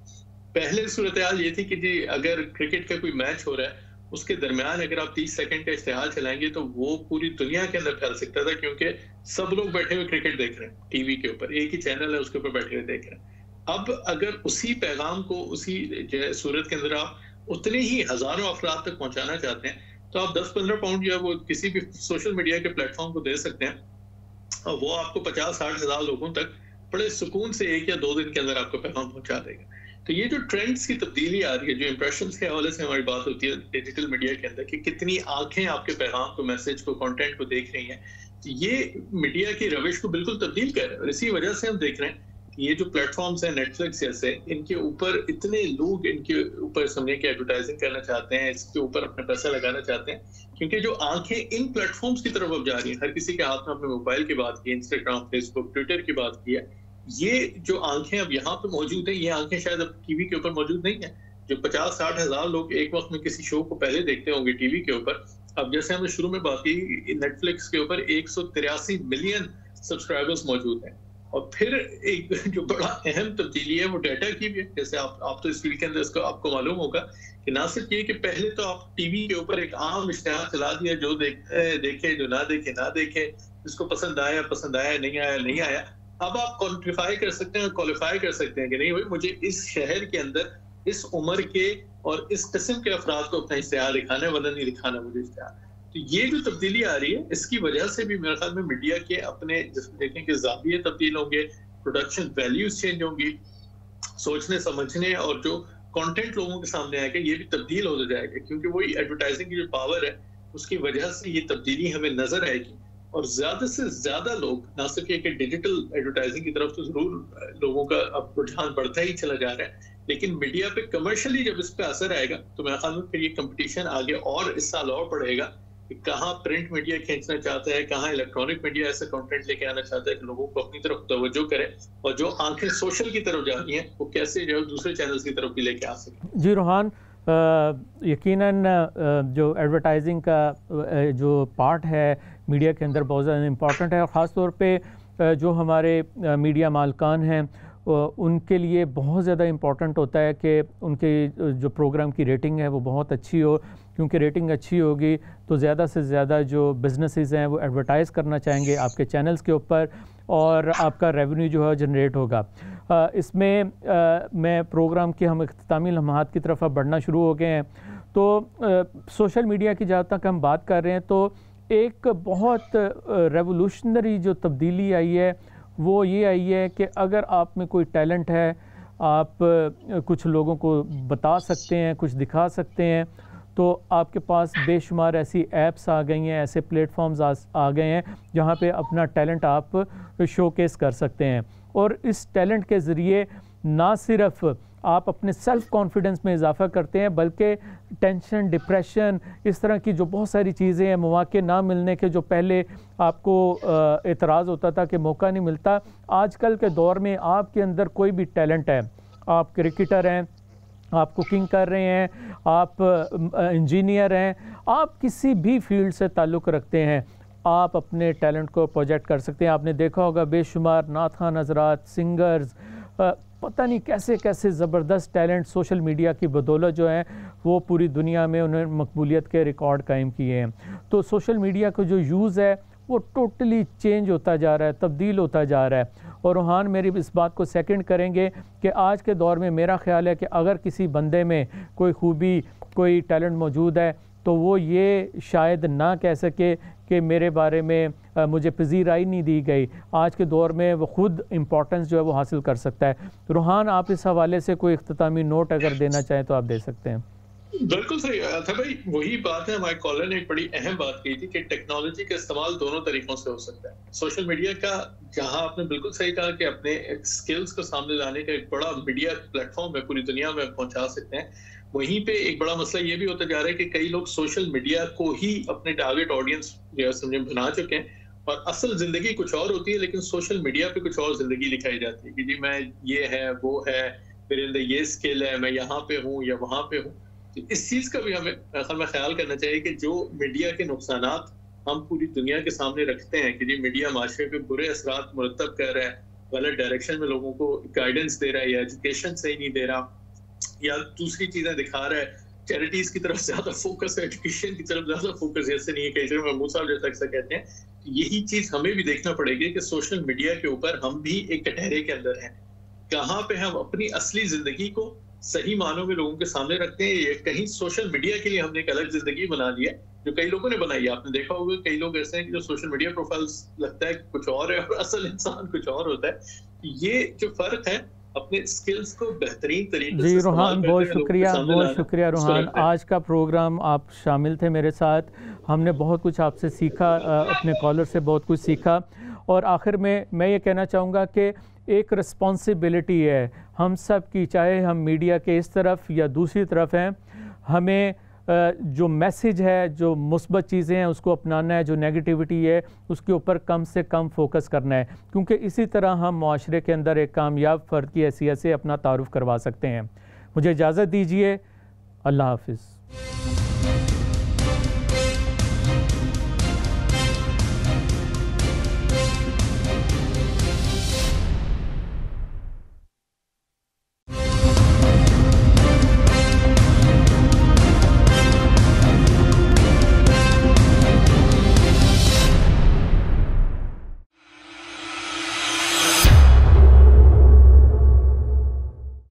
पहले सूरत हाल ये थी कि जी अगर क्रिकेट का कोई मैच हो रहा है उसके दरमियान अगर आप 30 सेकंड का इश्तिहार चलाएंगे तो वो पूरी दुनिया के अंदर फैल सकता था, क्योंकि सब लोग बैठे हुए क्रिकेट देख रहे हैं टीवी के ऊपर, एक ही चैनल है उसके ऊपर बैठे हुए देख रहे हैं। अब अगर उसी पैगाम को उसी सूरत के अंदर आप उतने ही हजारों अफराद तक पहुंचाना चाहते हैं तो आप 10-15 पाउंड जो है वो किसी भी सोशल मीडिया के प्लेटफॉर्म को दे सकते हैं और वो आपको 50-60 हजार लोगों तक बड़े सुकून से 1 या 2 दिन के अंदर आपको पैगाम पहुंचा देगा। तो ये जो ट्रेंड्स की तब्दीली आ रही है, जो इंप्रेशंस के हवाले से हमारी बात होती है डिजिटल मीडिया के अंदर कि कितनी आंखें आपके पैगाम को, मैसेज को, कंटेंट को देख रही हैं, ये मीडिया की रविश को बिल्कुल तब्दील कर रहा है। और इसी वजह से हम देख रहे हैं कि ये जो प्लेटफॉर्म्स हैं नेटफ्लिक्स जैसे, इनके ऊपर इतने लोग इनके ऊपर समझे कि एडवर्टाइजिंग करना चाहते हैं, इसके ऊपर अपना पैसा लगाना चाहते हैं, क्योंकि जो आंखें इन प्लेटफॉर्म्स की तरफ अब जा रही हैं, हर किसी के हाथ में अपने मोबाइल की बात की, इंस्टाग्राम, फेसबुक, ट्विटर की बात की है, ये जो आंखें अब यहाँ पे मौजूद हैं, ये आंखें शायद अब टीवी के ऊपर मौजूद नहीं है। जो 50-60 हजार लोग एक वक्त में किसी शो को पहले देखते होंगे टीवी के ऊपर, अब जैसे हमने शुरू में बात की नेटफ्लिक्स के ऊपर 183 मिलियन सब्सक्राइबर्स मौजूद हैं। और फिर एक जो बड़ा अहम तब्दीली है वो डाटा की भी है। जैसे आप तो इस फील्ड के अंदर इसको आपको मालूम होगा कि ना सिर्फ ये कि पहले तो आप टीवी के ऊपर एक आम इश्तिहार चला दिया, जो देखे, जो ना देखे, जिसको पसंद आया, नहीं आया। अब आप क्वांटिफाई कर सकते हैं, क्वालिफाई कर सकते हैं कि नहीं भाई मुझे इस शहर के अंदर इस उम्र के और इस किस्म के अफराद को अपना इश्तिहार दिखाना है, वरना नहीं दिखाना मुझे इश्तिहार। तो ये जो तब्दीली आ रही है इसकी वजह से भी मेरे ख्याल में मीडिया के अपने जिसमें देखें कि ज़ाविये तब्दील होंगे, प्रोडक्शन वैल्यूज चेंज होंगी, सोचने समझने और जो कंटेंट लोगों के सामने आएगा ये भी तब्दील होता जाएगा, क्योंकि वही एडवर्टाइजिंग की जो पावर है उसकी वजह से ये तब्दीली हमें नजर आएगी। और ज्यादा से ज्यादा लोग ना सिर्फ ये कि डिजिटल एडवर्टाइजिंग की तरफ तो जरूर लोगों का अब रुझान बढ़ता ही चला जा रहा है, लेकिन मीडिया पे कमर्शियली जब इस पे असर आएगा तो मेरे ख्याल में फिर ये कंपटीशन आगे और इस साल और बढ़ेगा कि कहाँ प्रिंट मीडिया खींचना चाहता है, कहाँ इलेक्ट्रॉनिक मीडिया ऐसा कंटेंट लेके आना चाहता है कि लोगों को अपनी तरफ तवज्जो करे, और जो आंखें सोशल की तरफ जा रही हैं वो कैसे जो दूसरे चैनल्स की तरफ भी लेके आ सके। जी रोहान, यकीनन जो एडवर्टाइजिंग का जो पार्ट है मीडिया के अंदर बहुत ज़्यादा इम्पॉर्टेंट है, और ख़ास तौर पे जो हमारे मीडिया मालकान हैं उनके लिए बहुत ज़्यादा इम्पॉर्टेंट होता है कि उनके जो प्रोग्राम की रेटिंग है वो बहुत अच्छी हो, क्योंकि रेटिंग अच्छी होगी तो ज़्यादा से ज़्यादा जो बिजनेसेस हैं वो एडवर्टाइज़ करना चाहेंगे आपके चैनल्स के ऊपर और आपका रेवेन्यू जो है जनरेट होगा। इसमें मैं प्रोग्राम के हम इख्तितामी लम्हात की तरफ अब बढ़ना शुरू हो गए हैं। तो सोशल मीडिया की जहाँ तक हम बात कर रहे हैं तो एक बहुत रेवोल्यूशनरी जो तब्दीली आई है वो ये आई है कि अगर आप में कोई टैलेंट है, आप कुछ लोगों को बता सकते हैं, कुछ दिखा सकते हैं, तो आपके पास बेशुमार ऐसी ऐप्स आ गई हैं, ऐसे प्लेटफॉर्म्स आ गए हैं जहाँ पे अपना टैलेंट आप शोकेस कर सकते हैं। और इस टैलेंट के ज़रिए ना सिर्फ आप अपने सेल्फ़ कॉन्फिडेंस में इजाफ़ा करते हैं, बल्कि टेंशन, डिप्रेशन, इस तरह की जो बहुत सारी चीज़ें हैं, मौके ना मिलने के, जो पहले आपको एतराज़ होता था कि मौका नहीं मिलता, आजकल के दौर में आपके अंदर कोई भी टैलेंट है, आप क्रिकेटर हैं, आप कुकिंग कर रहे हैं, आप इंजीनियर हैं, आप किसी भी फील्ड से ताल्लुक़ रखते हैं, आप अपने टैलेंट को प्रोजेक्ट कर सकते हैं। आपने देखा होगा बेशुमार नात खान हज़रात, सिंगर्स, पता नहीं कैसे कैसे ज़बरदस्त टैलेंट सोशल मीडिया की बदौलत जो है वो पूरी दुनिया में उन्होंने मकबूलियत के रिकॉर्ड कायम किए हैं। तो सोशल मीडिया का जो यूज़ है वो टोटली चेंज होता जा रहा है, तब्दील होता जा रहा है। और रूहान मेरी इस बात को सेकंड करेंगे कि आज के दौर में मेरा ख्याल है कि अगर किसी बंदे में कोई खूबी, कोई टैलेंट मौजूद है, तो वो ये शायद ना कह सके कि मेरे बारे में मुझे पजीराई नहीं दी गई। आज के दौर में वो ख़ुद इम्पोर्टेंस जो है वो हासिल कर सकता है। रूहान, आप इस हवाले से कोई इख्तितामी नोट अगर देना चाहें तो आप दे सकते हैं। बिल्कुल सही था भाई, वही बात है। हमारे कॉलर ने एक बड़ी अहम बात की थी कि टेक्नोलॉजी का इस्तेमाल दोनों तरीकों से हो सकता है। सोशल मीडिया का, जहां आपने बिल्कुल सही कहा कि अपने स्किल्स को सामने लाने का एक बड़ा मीडिया प्लेटफॉर्म है, पूरी दुनिया में पहुंचा सकते हैं। वहीं पे एक बड़ा मसला ये भी होता जा रहा है कि कई लोग सोशल मीडिया को ही अपने टारगेट ऑडियंस जो है समझे बना चुके हैं, और असल जिंदगी कुछ और होती है, लेकिन सोशल मीडिया पे कुछ और जिंदगी दिखाई जाती है कि जी मैं ये है, वो है, मेरे अंदर ये स्किल है, मैं यहाँ पे हूँ या वहां पे हूँ। इस चीज का भी हमें ख्याल करना चाहिए कि जो मीडिया के नुकसानात हम पूरी दुनिया के सामने रखते हैं कि जी मीडिया माशरे पे बुरे असरात मुरतब कर रहा है, गलत डायरेक्शन में लोगों को गाइडेंस दे रहा है, या एजुकेशन सही नहीं दे रहा, या दूसरी चीजें दिखा रहा है, चैरिटीज की तरफ ज्यादा फोकस है, एजुकेशन की तरफ ज्यादा फोकस जैसे नहीं है, कई जगह महमूद साहब जैसा अक्सर कहते हैं। यही चीज हमें भी देखना पड़ेगी कि सोशल मीडिया के ऊपर हम भी एक कटहरे के अंदर हैं, कहाँ पे हम अपनी असली जिंदगी को सही मानों में लोगों के सामने रखते हैं, या कहीं सोशल मीडिया के लिए हमने एक अलग जिंदगी बना ली है जो कई लोगों ने बनाई है। आपने देखा होगा कई लोग ऐसे हैं कि जो सोशल मीडिया प्रोफाइल्स लगता है कुछ और है और असल इंसान कुछ और होता है। ये जो फर्क है अपने स्किल्स को बेहतरीन तरीके से। जी रूहान, बहुत शुक्रिया रूहान, आज का प्रोग्राम आप शामिल थे मेरे साथ, हमने बहुत कुछ आपसे सीखा, अपने कॉलर से बहुत कुछ सीखा। और आखिर में मैं ये कहना चाहूँगा कि एक रिस्पॉन्सिबिलिटी है हम सब की, चाहे हम मीडिया के इस तरफ या दूसरी तरफ हैं, हमें जो मैसेज है, जो मुस्बत चीज़ें हैं उसको अपनाना है, जो नेगेटिविटी है उसके ऊपर कम से कम फोकस करना है, क्योंकि इसी तरह हम माशरे के अंदर एक कामयाब फ़र्द की हैसियत से अपना तारुफ करवा सकते हैं। मुझे इजाज़त दीजिए, अल्लाह हाफ़िज़।